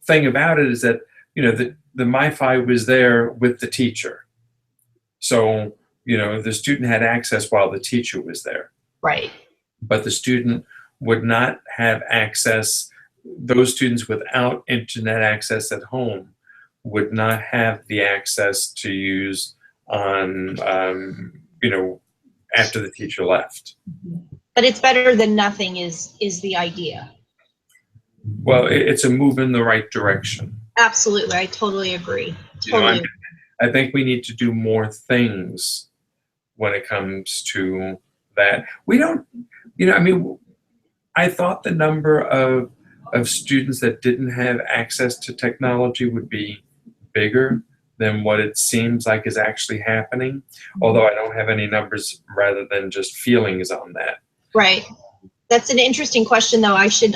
[SPEAKER 6] thing about it is that, the MiFi was there with the teacher. So, the student had access while the teacher was there.
[SPEAKER 2] Right.
[SPEAKER 6] But the student would not have access. Those students without internet access at home would not have the access to use on, after the teacher left.
[SPEAKER 2] But it's better than nothing is the idea.
[SPEAKER 6] Well, it's a move in the right direction.
[SPEAKER 2] Absolutely. I totally agree. Totally.
[SPEAKER 6] I think we need to do more things when it comes to that. We don't, I thought the number of students that didn't have access to technology would be bigger than what it seems like is actually happening, although I don't have any numbers rather than just feelings on that.
[SPEAKER 2] Right. That's an interesting question, though. I should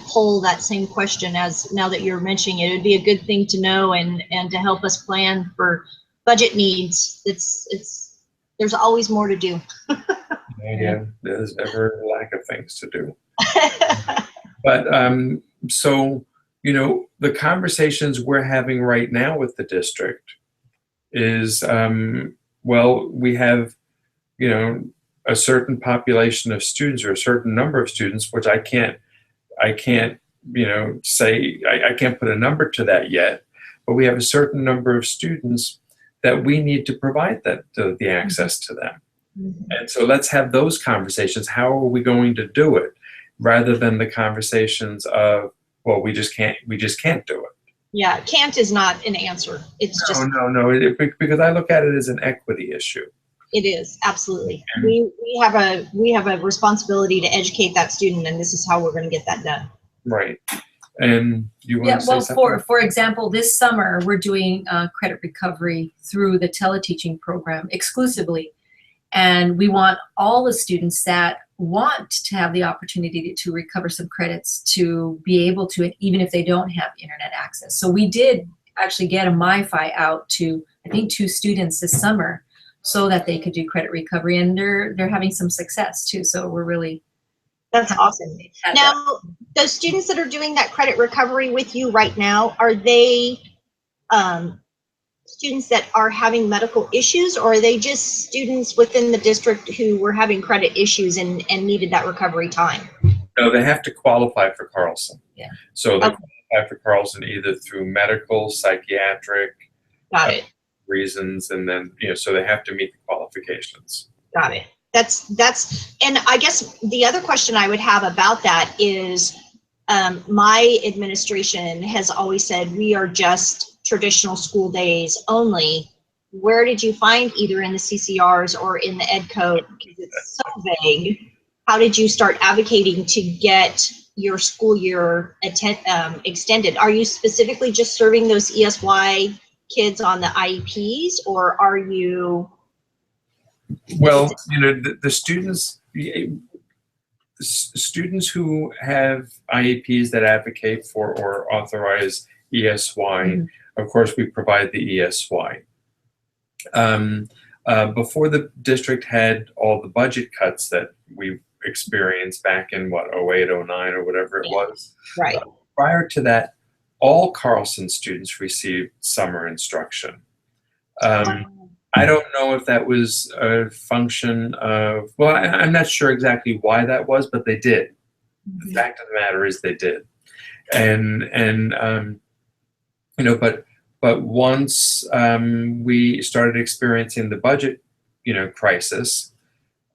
[SPEAKER 2] poll that same question, as now that you're mentioning it. It would be a good thing to know and to help us plan for budget needs. There's always more to do.
[SPEAKER 6] Yeah, there's ever a lack of things to do. But so, the conversations we're having right now with the district is, we have, a certain population of students or a certain number of students, which I can't, say, I can't put a number to that yet, but we have a certain number of students that we need to provide the access to them. Mm-hmm. And so let's have those conversations. How are we going to do it? Rather than the conversations of, well, we just can't do it.
[SPEAKER 2] Yeah, can't is not an answer. It's
[SPEAKER 6] no, because I look at it as an equity issue.
[SPEAKER 2] It is, absolutely. We have a responsibility to educate that student, and this is how we're going to get that done.
[SPEAKER 6] Right. And you want to say something?
[SPEAKER 5] For example, this summer we're doing credit recovery through the teleteaching program exclusively, and we want all the students that want to have the opportunity to recover some credits to be able to, even if they don't have internet access. So we did actually get a MiFi out to, I think, 2 students this summer, so that they could do credit recovery, and they're having some success too. So we're really
[SPEAKER 2] That's awesome. Now, those students that are doing that credit recovery with you right now, are they students that are having medical issues, or are they just students within the district who were having credit issues and needed that recovery time?
[SPEAKER 6] No, they have to qualify for Carlson.
[SPEAKER 5] Yeah.
[SPEAKER 6] So they qualify for Carlson either through medical, psychiatric.
[SPEAKER 2] Got it.
[SPEAKER 6] reasons, and then, so they have to meet the qualifications.
[SPEAKER 2] Got it. That's, and I guess the other question I would have about that is, my administration has always said we are just traditional school days only. Where did you find, either in the CCRs or in the ed code, because it's so vague, how did you start advocating to get your school year extended? Are you specifically just serving those ESY kids on the IEPs, or are you?
[SPEAKER 6] Well, the students who have IEPs that advocate for or authorize ESY, of course, we provide the ESY. Before the district had all the budget cuts that we've experienced back in, 08, 09, or whatever it was.
[SPEAKER 2] Right.
[SPEAKER 6] Prior to that, all Carlson students received summer instruction. I don't know if that was a function of, well, I'm not sure exactly why that was, but they did. The fact of the matter is they did. But once we started experiencing the budget, crisis,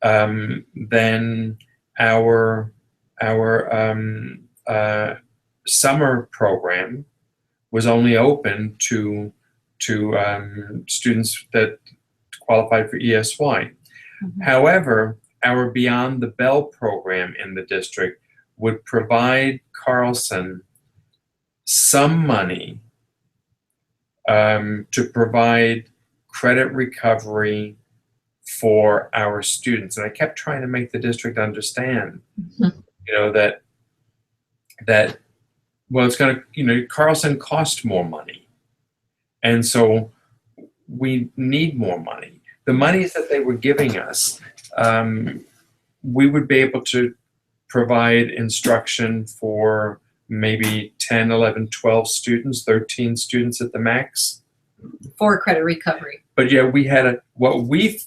[SPEAKER 6] then our summer program was only open to students that qualified for ESY. However, our Beyond the Bell program in the district would provide Carlson some money to provide credit recovery for our students. And I kept trying to make the district understand, that well, it's going to, Carlson cost more money. And so we need more money. The monies that they were giving us, we would be able to provide instruction for maybe 10, 11, 12 students, 13 students at the max.
[SPEAKER 5] For credit recovery.
[SPEAKER 6] But yeah, we had we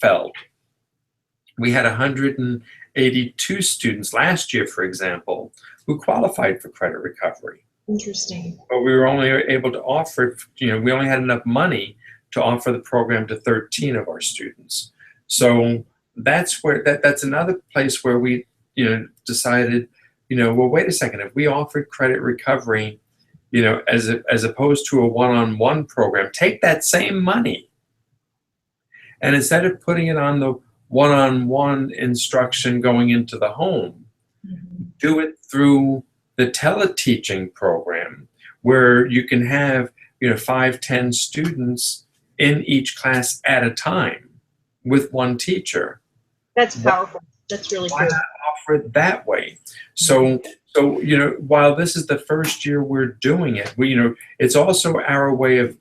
[SPEAKER 6] had 182 students last year, for example, who qualified for credit recovery.
[SPEAKER 2] Interesting.
[SPEAKER 6] But we were only able to offer, we only had enough money to offer the program to 13 of our students. So that's where, that's another place where we, decided, well, wait a second, if we offered credit recovery, as opposed to a one-on-one program, take that same money, and instead of putting it on the one-on-one instruction going into the home, do it through the teleteaching program, where you can have 5, 10 students in each class at a time with one teacher.
[SPEAKER 2] That's powerful. That's really
[SPEAKER 6] Why
[SPEAKER 2] cool.
[SPEAKER 6] not offer it that way? So while this is the first year we're doing it, it's also our way of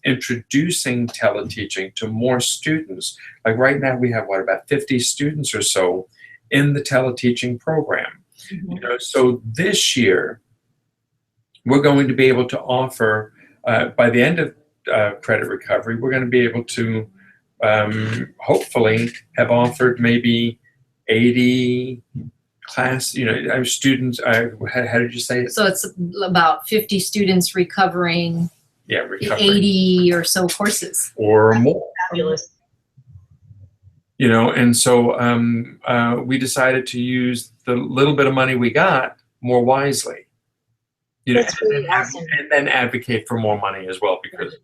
[SPEAKER 6] introducing teleteaching to more students. Like right now we have about 50 students or so in the teleteaching program. So this year we're going to be able to offer, by the end of credit recovery, we're going to be able to hopefully have offered maybe 80 class, students. How did you say it?
[SPEAKER 5] So it's about 50 students recovering.
[SPEAKER 6] Yeah, recovering
[SPEAKER 5] 80 or so courses
[SPEAKER 6] or more.
[SPEAKER 2] Fabulous.
[SPEAKER 6] And so we decided to use the little bit of money we got more wisely.
[SPEAKER 2] That's really awesome.
[SPEAKER 6] And then advocate for more money as well, because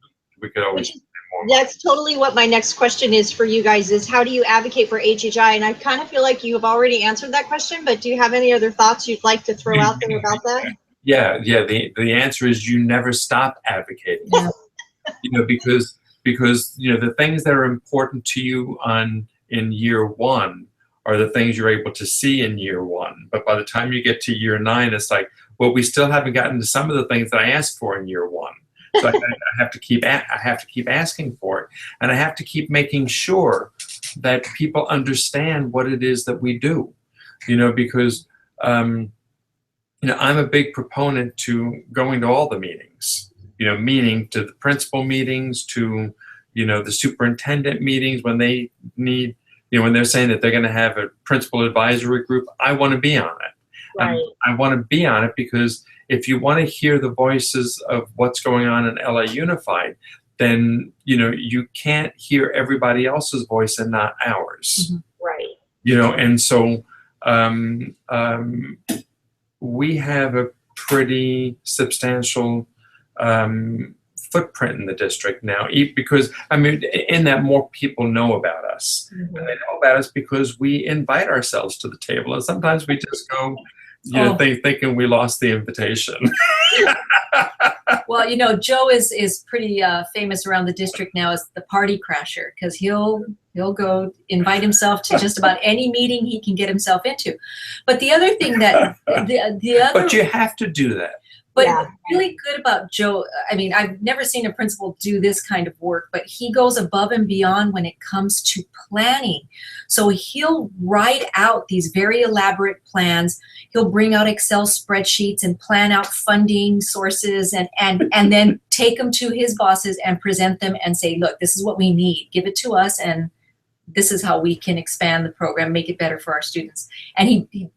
[SPEAKER 6] we could always get more money.
[SPEAKER 2] That's totally what my next question is for you guys, is how do you advocate for HHI? And I kind of feel like you've already answered that question, but do you have any other thoughts you'd like to throw out there about that?
[SPEAKER 6] Yeah. The answer is you never stop advocating. Because the things that are important to you in year one are the things you're able to see in year one. But by the time you get to year 9, it's like, well, we still haven't gotten to some of the things that I asked for in year 1. So I have to keep asking for it, and I have to keep making sure that people understand what it is that we do. Because I'm a big proponent to going to all the meetings. Meaning to the principal meetings, to the superintendent meetings when they need, when they're saying that they're going to have a principal advisory group. I want to be on it.
[SPEAKER 2] Right.
[SPEAKER 6] I want to be on it because if you want to hear the voices of what's going on in LA Unified, then, you know, you can't hear everybody else's voice and not ours.
[SPEAKER 2] Right.
[SPEAKER 6] You know, and so we have a pretty substantial footprint in the district now, because, I mean, in that more people know about us. And they know about us because we invite ourselves to the table. And sometimes we just go, you know, thinking we lost the invitation.
[SPEAKER 5] Well, you know, Joe is pretty famous around the district now as the party crasher, because he'll go invite himself to just about any meeting he can get himself into. But the other thing that the other,
[SPEAKER 6] but you have to do that.
[SPEAKER 5] But what's really good about Joe, I mean, I've never seen a principal do this kind of work, but he goes above and beyond when it comes to planning. So he'll write out these very elaborate plans. He'll bring out Excel spreadsheets and plan out funding sources and then take them to his bosses and present them and say, look, this is what we need. Give it to us, and this is how we can expand the program, make it better for our students. And he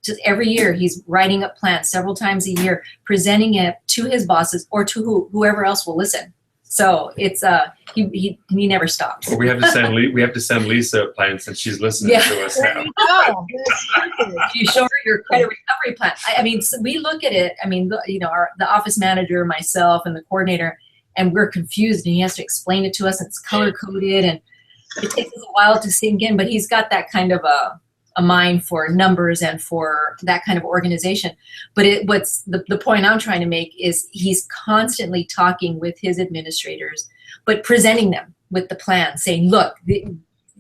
[SPEAKER 5] just every year he's writing up plans several times a year, presenting it to his bosses or to whoever else will listen. So it's he never stops.
[SPEAKER 6] Well, we have to send Lisa a plan since she's listening to us now.
[SPEAKER 5] You show her your credit recovery plan. I mean, so we look at it. I mean, you know, the office manager, myself, and the coordinator, and we're confused, and he has to explain it to us. And it's color coded, and it takes us a while to sink in. But he's got that kind of a mind for numbers and for that kind of organization. But what's the point I'm trying to make is he's constantly talking with his administrators, but presenting them with the plan, saying, look,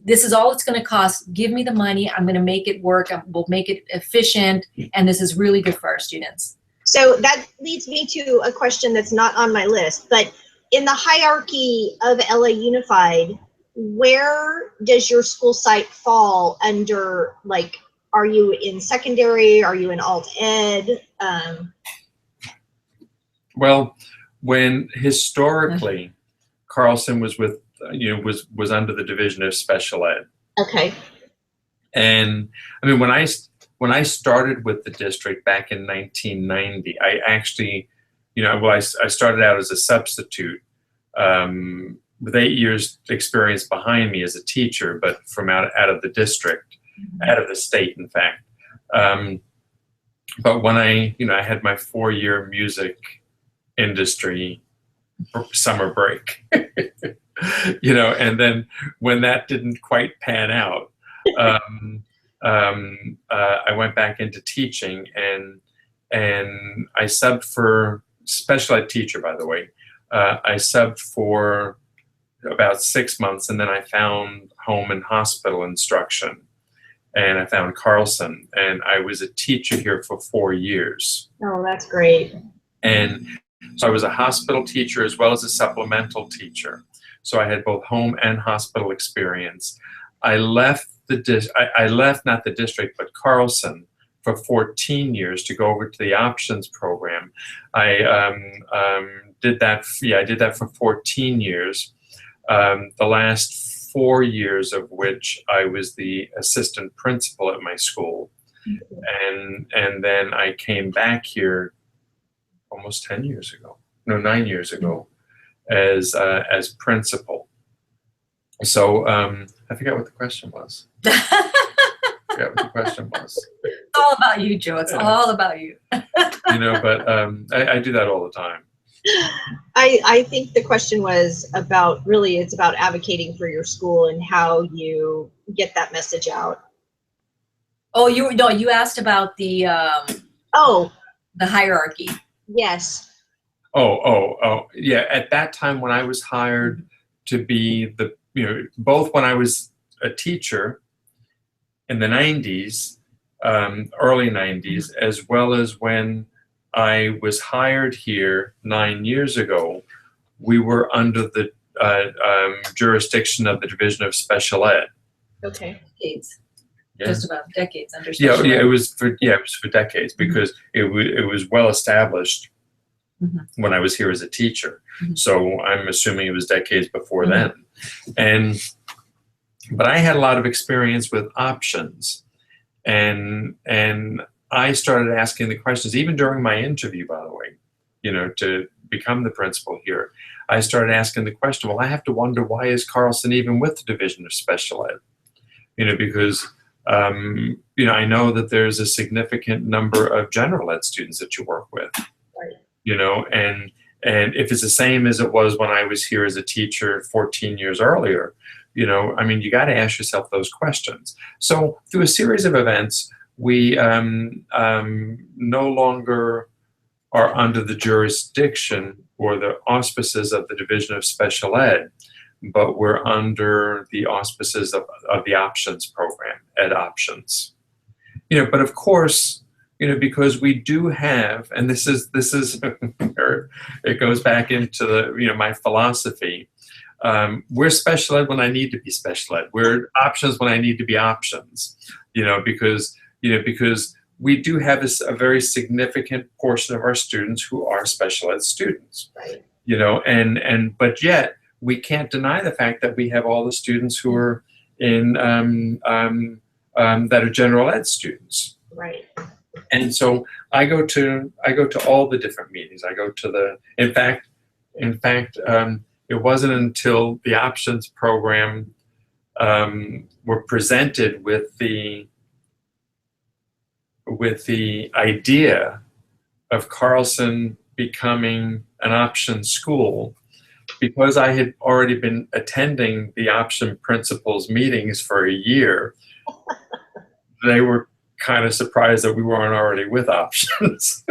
[SPEAKER 5] this is all it's going to cost. Give me the money. I'm going to make it work. We'll make it efficient. And this is really good for our students.
[SPEAKER 2] So that leads me to a question that's not on my list, but in the hierarchy of LA Unified, where does your school site fall under, like, are you in secondary? Are you in alt ed?
[SPEAKER 6] Well, when historically Carlson was with, was under the Division of Special Ed.
[SPEAKER 2] Okay.
[SPEAKER 6] And I mean, when I started with the district back in 1990, I actually, I started out as a substitute, with 8 years experience behind me as a teacher, but from out of the district, out of the state, in fact. But when I had my 4-year music industry summer break, and then when that didn't quite pan out, I went back into teaching, and I subbed for special ed teacher, by the way. I subbed for about 6 months, and then I found home and hospital instruction, and I found Carlson, and I was a teacher here for 4 years.
[SPEAKER 2] Oh, that's great.
[SPEAKER 6] And so I was a hospital teacher as well as a supplemental teacher. So I had both home and hospital experience. I left not the district, but Carlson for 14 years to go over to the options program. I did that for 14 years. The last 4 years of which I was the assistant principal at my school. And then I came back here almost 10 years ago, no, 9 years ago, as principal. So I forgot what the question was. It's
[SPEAKER 5] all about you, Joe. It's all about you.
[SPEAKER 6] But I do that all the time.
[SPEAKER 2] I think the question was about, really, it's about advocating for your school and how you get that message out.
[SPEAKER 5] Oh, you asked about the hierarchy.
[SPEAKER 2] Yes.
[SPEAKER 6] Oh, yeah. At that time when I was hired to be both when I was a teacher in the 90s, early 90s, as well as when I was hired here 9 years ago, we were under the jurisdiction of the Division of Special Ed.
[SPEAKER 2] Okay.
[SPEAKER 5] Decades.
[SPEAKER 6] Yeah.
[SPEAKER 5] Just about decades under special
[SPEAKER 6] ed.
[SPEAKER 5] Ed.
[SPEAKER 6] It was for decades, because it was well established when I was here as a teacher. So I'm assuming it was decades before then. But I had a lot of experience with options, and I started asking the questions, even during my interview, by the way, to become the principal here. I started asking the question, well, I have to wonder, why is Carlson even with the Division of Special Ed? Because I know that there's a significant number of general ed students that you work with, and if it's the same as it was when I was here as a teacher 14 years earlier, you got to ask yourself those questions. So through a series of events, we no longer are under the jurisdiction or the auspices of the Division of Special Ed, but we're under the auspices of the options program, Ed Options. But of course, because we do have, and this is it goes back into the my philosophy. We're special ed when I need to be special ed. We're options when I need to be options. Because we do have a very significant portion of our students who are special ed students.
[SPEAKER 2] Right.
[SPEAKER 6] But yet we can't deny the fact that we have all the students who are in that are general ed students.
[SPEAKER 2] Right.
[SPEAKER 6] And so I go to all the different meetings. I go to the, in fact, it wasn't until the options program were presented with the idea of Carlson becoming an option school, because I had already been attending the option principals meetings for a year. They were kind of surprised that we weren't already with options.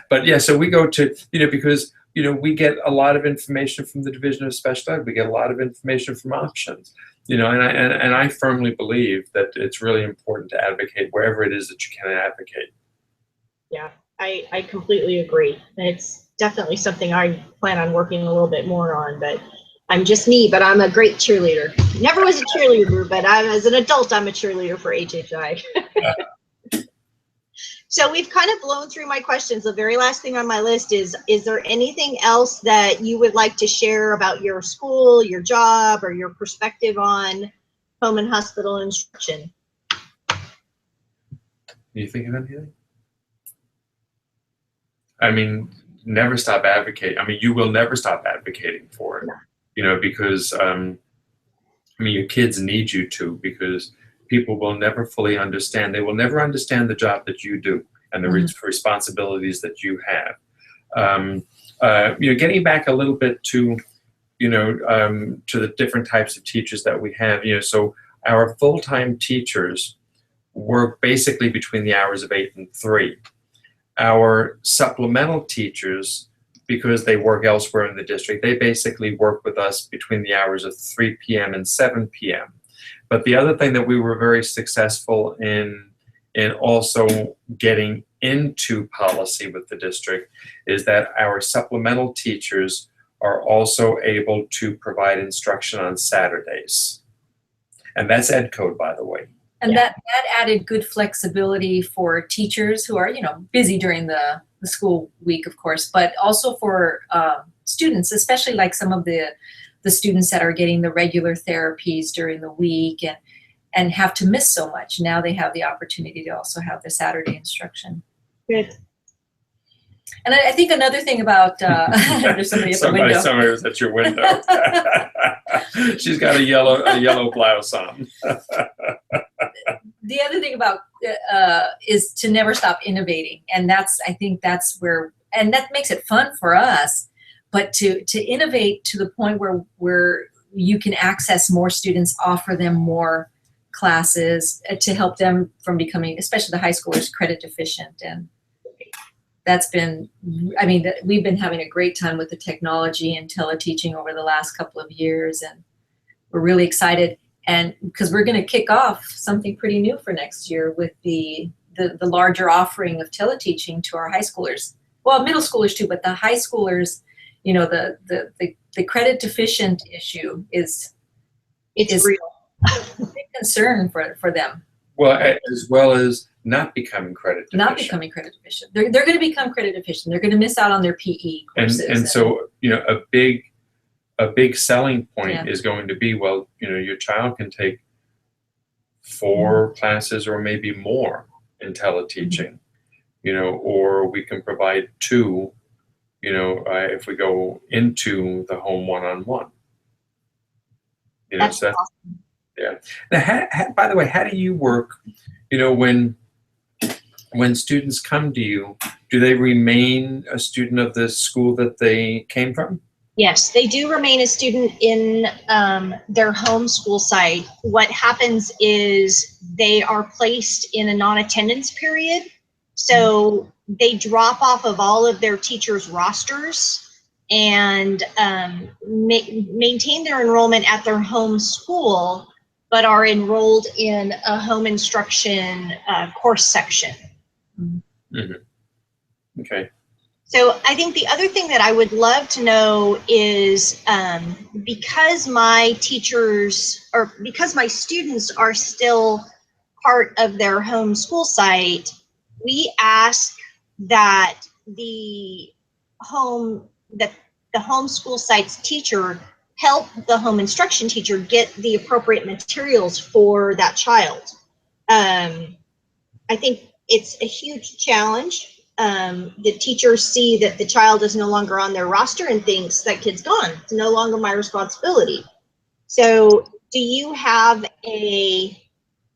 [SPEAKER 6] But yeah, so we go to, because, we get a lot of information from the Division of Special Ed. We get a lot of information from options, and I firmly believe that it's really important to advocate wherever it is that you can advocate.
[SPEAKER 2] Yeah, I completely agree. And it's definitely something I plan on working a little bit more on, but I'm just me, but I'm a great cheerleader. Never was a cheerleader, but as an adult, I'm a cheerleader for HHI. So we've kind of blown through my questions. The very last thing on my list is there anything else that you would like to share about your school, your job, or your perspective on home and hospital instruction?
[SPEAKER 6] You think of anything? Never stop advocating. You will never stop advocating for it. No. Because your kids need you to, because people will never fully understand. They will never understand the job that you do and the responsibilities that you have. Getting back a little bit to, to the different types of teachers that we have. So our full-time teachers work basically between the hours of 8 and 3. Our supplemental teachers, because they work elsewhere in the district, they basically work with us between the hours of 3 p.m. and 7 p.m. But the other thing that we were very successful in also getting into policy with the district is that our supplemental teachers are also able to provide instruction on Saturdays. And that's Ed Code, by the way.
[SPEAKER 5] And that added good flexibility for teachers who are, busy during the school week, of course, but also for students, especially like some of the students that are getting the regular therapies during the week and have to miss so much. Now they have the opportunity to also have the Saturday instruction.
[SPEAKER 2] Good.
[SPEAKER 5] And I think another thing about, there's somebody at the window.
[SPEAKER 6] Somebody's at your window. She's got a yellow blouse on.
[SPEAKER 5] The other thing about is to never stop innovating. And I think that's where, and that makes it fun for us, but to innovate to the point where you can access more students, offer them more classes to help them from becoming, especially the high schoolers, credit deficient. And that's been, we've been having a great time with the technology and teleteaching over the last couple of years, and we're really excited. And because we're going to kick off something pretty new for next year with the larger offering of teleteaching to our high schoolers. Well, middle schoolers too, but the high schoolers, the credit deficient issue is real. A big concern for them.
[SPEAKER 6] Well, as well as not becoming credit deficient.
[SPEAKER 5] Not becoming credit deficient. They're going to become credit deficient. They're going to miss out on their PE courses.
[SPEAKER 6] And so, a big selling point is going to be, well, your child can take 4 classes or maybe more in teleteaching, or we can provide 2 if we go into the home one-on-one.
[SPEAKER 2] That's
[SPEAKER 6] So that's,
[SPEAKER 2] awesome.
[SPEAKER 6] yeah. Now, by the way, how do you work, when students come to you, do they remain a student of the school that they came from?
[SPEAKER 2] Yes, they do remain a student in their home school site. What happens is they are placed in a non-attendance period. So they drop off of all of their teachers' rosters and maintain their enrollment at their home school, but are enrolled in a home instruction course section.
[SPEAKER 6] Mm-hmm. Okay.
[SPEAKER 2] So I think the other thing that I would love to know is because my teachers or because my students are still part of their home school site, we ask that the home school site's teacher help the home instruction teacher get the appropriate materials for that child. I think it's a huge challenge. The teachers see that the child is no longer on their roster and thinks that kid's gone. It's no longer my responsibility. So do you have a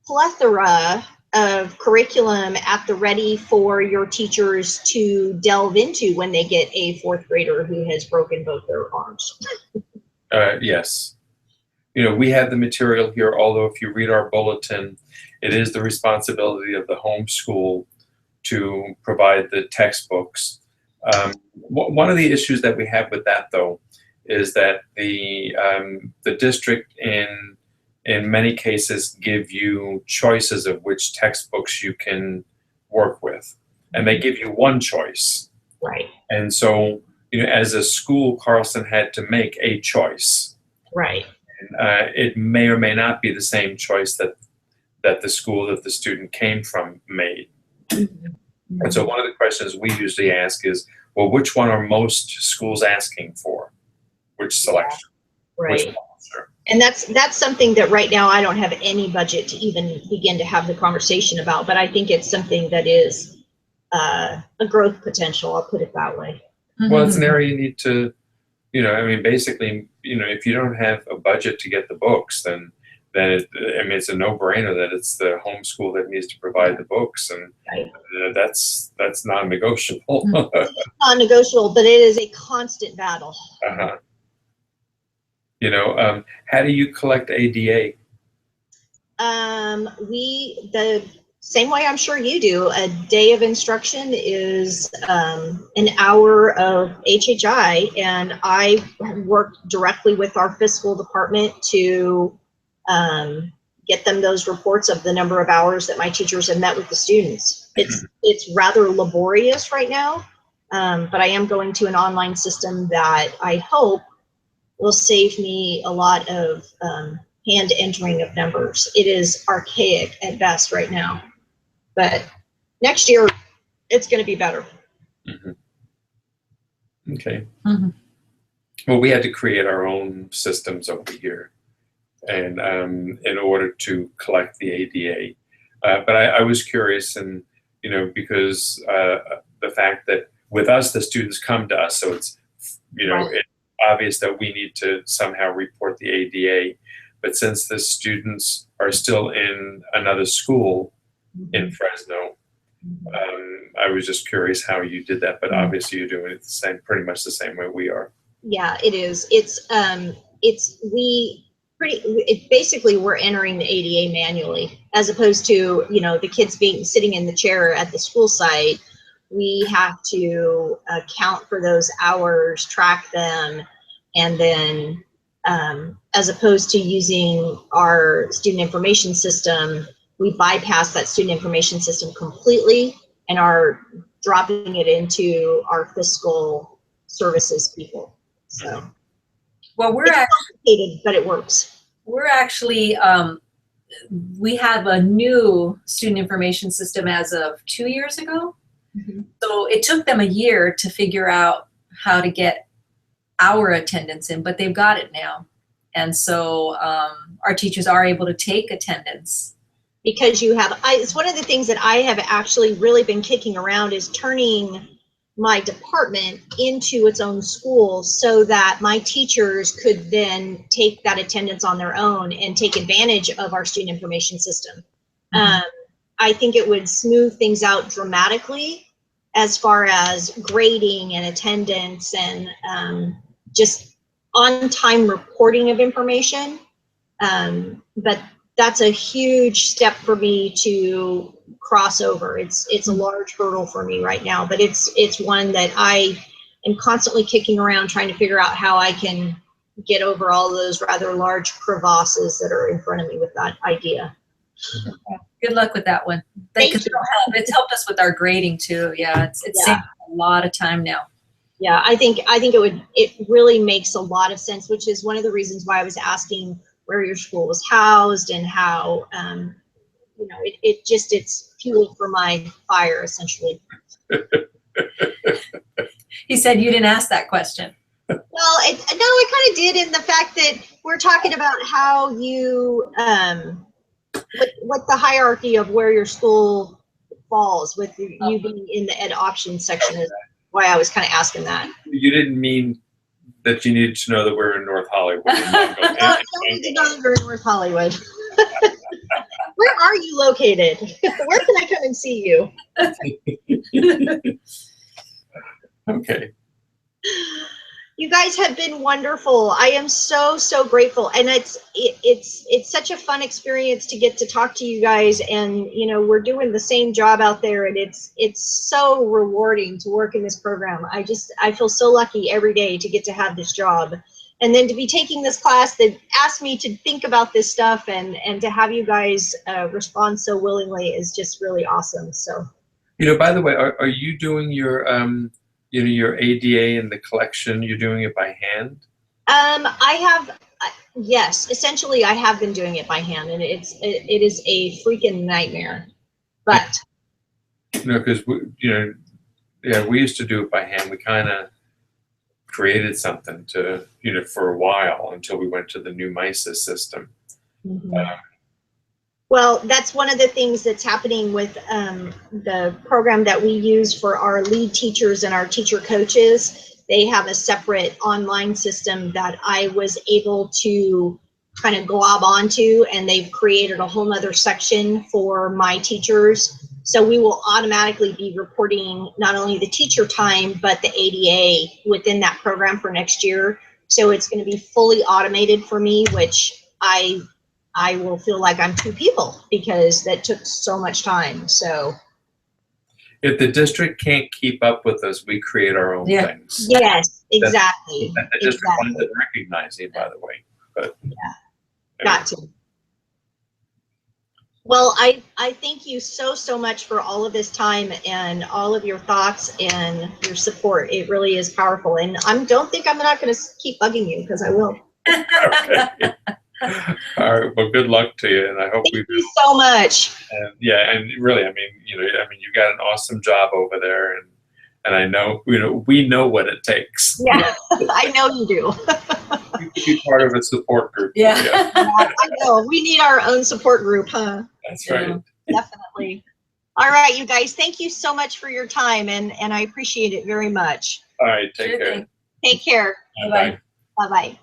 [SPEAKER 2] plethora of curriculum at the ready for your teachers to delve into when they get a fourth grader who has broken both their arms?
[SPEAKER 6] Yes. We have the material here, although if you read our bulletin, it is the responsibility of the home school to provide the textbooks. One of the issues that we have with that, though, is that the district in many cases give you choices of which textbooks you can work with, and they give you one choice.
[SPEAKER 2] Right.
[SPEAKER 6] And so, as a school, Carlson had to make a choice.
[SPEAKER 2] Right.
[SPEAKER 6] And, it may or may not be the same choice that the school that the student came from made.
[SPEAKER 2] Mm-hmm.
[SPEAKER 6] And so one of the questions we usually ask is, well, which one are most schools asking for? Which selection?
[SPEAKER 2] Right.
[SPEAKER 6] Which sponsor?
[SPEAKER 2] And that's something that right now I don't have any budget to even begin to have the conversation about, but I think it's something that is a growth potential, I'll put it that way.
[SPEAKER 6] Well, it's an area you need to, basically, if you don't have a budget to get the books, then it's a no-brainer that it's the home school that needs to provide the books, and
[SPEAKER 2] right.
[SPEAKER 6] That's non-negotiable.
[SPEAKER 2] Non-negotiable, but it is a constant battle.
[SPEAKER 6] Uh-huh. How do you collect ADA?
[SPEAKER 2] The same way I'm sure you do. A day of instruction is an hour of HHI, and I work directly with our fiscal department to get them those reports of the number of hours that my teachers have met with the students. It's rather laborious right now, but I am going to an online system that I hope will save me a lot of hand entering of numbers. It is archaic at best right now, but next year it's going to be better.
[SPEAKER 6] Mm-hmm. Okay. Mm-hmm. Well, we had to create our own systems over here, and in order to collect the ADA. But I was curious, and because the fact that with us the students come to us, so it's
[SPEAKER 2] Right.
[SPEAKER 6] it's obvious that we need to somehow report the ADA. But since the students are still in another school in Fresno, I was just curious how you did that. But obviously you're doing it pretty much the same way we are.
[SPEAKER 2] Yeah, it is. Basically we're entering the ADA manually, as opposed to the kids sitting in the chair at the school site. We have to account for those hours, track them, and then as opposed to using our student information system, we bypass that student information system completely and are dropping it into our fiscal services people. So,
[SPEAKER 5] well,
[SPEAKER 2] it's complicated, but it works.
[SPEAKER 5] We're actually, we have a new student information system as of 2 years ago. Mm-hmm. So it took them a year to figure out how to get our attendance in, but they've got it now. And so our teachers are able to take attendance.
[SPEAKER 2] Because it's one of the things that I have actually really been kicking around is turning my department into its own school so that my teachers could then take that attendance on their own and take advantage of our student information system. I think it would smooth things out dramatically as far as grading and attendance and just on-time reporting of information. But that's a huge step for me to cross over. It's a large hurdle for me right now, but it's one that I am constantly kicking around trying to figure out how I can get over all those rather large crevasses that are in front of me with that idea.
[SPEAKER 5] Good luck with that one.
[SPEAKER 2] Thank you.
[SPEAKER 5] It's helped us with our grading too. Yeah, it's saved a lot of time now. Yeah,
[SPEAKER 2] I think it really makes a lot of sense, which is one of the reasons why I was asking where your school was housed and how you know, it's fuel for my fire essentially.
[SPEAKER 5] He said you didn't ask that question.
[SPEAKER 2] Well, I kind of did in the fact that we're talking about how you what the hierarchy of where your school falls with you being in the ed options section is why I was kind of asking that.
[SPEAKER 6] You didn't mean that you needed to know that we're in North Hollywood.
[SPEAKER 2] No, I don't need to know that you're in North Hollywood. Where are you located? Where can I come and see you?
[SPEAKER 6] Okay.
[SPEAKER 2] You guys have been wonderful. I am so grateful, and it's such a fun experience to get to talk to you guys. And you know, we're doing the same job out there, and it's so rewarding to work in this program. I feel so lucky every day to get to have this job, and then to be taking this class that asked me to think about this stuff, and to have you guys respond so willingly is just really awesome. So,
[SPEAKER 6] you know, by the way, are you doing your you know, your ADA in the collection, you're doing it by hand?
[SPEAKER 2] I have, yes, essentially I have been doing it by hand, and it is a freaking nightmare, but.
[SPEAKER 6] You know, because, you know, yeah, we used to do it by hand. We kind of created something to, you know, for a while until we went to the new MISA system.
[SPEAKER 2] Well, that's one of the things that's happening with the program that we use for our lead teachers and our teacher coaches. They have a separate online system that I was able to kind of glob onto, and they've created a whole nother section for my teachers. So we will automatically be reporting not only the teacher time, but the ADA within that program for next year. So it's going to be fully automated for me, which I will feel like I'm two people because that took so much time. So
[SPEAKER 6] if the district can't keep up with us, we create our own things.
[SPEAKER 2] Yes, exactly.
[SPEAKER 6] And the district wanted to recognize it, by the way. But
[SPEAKER 2] got to. Well, I thank you so much for all of this time and all of your thoughts and your support. It really is powerful. And don't think I'm not going to keep bugging you, because I will.
[SPEAKER 6] Okay. All right. Well, good luck to you, and I hope
[SPEAKER 2] Thank you so much.
[SPEAKER 6] And yeah, and really, I mean, you know, you've got an awesome job over there, and I know, you know, we know what it takes.
[SPEAKER 2] Yeah, I know you do.
[SPEAKER 6] You could be part of a support group.
[SPEAKER 2] Yeah. I know. We need our own support group, huh?
[SPEAKER 6] That's right.
[SPEAKER 2] Definitely. All right, you guys. Thank you so much for your time, and I appreciate it very much.
[SPEAKER 6] All right. Take care.
[SPEAKER 2] Take care.
[SPEAKER 6] Bye.
[SPEAKER 2] Bye-bye.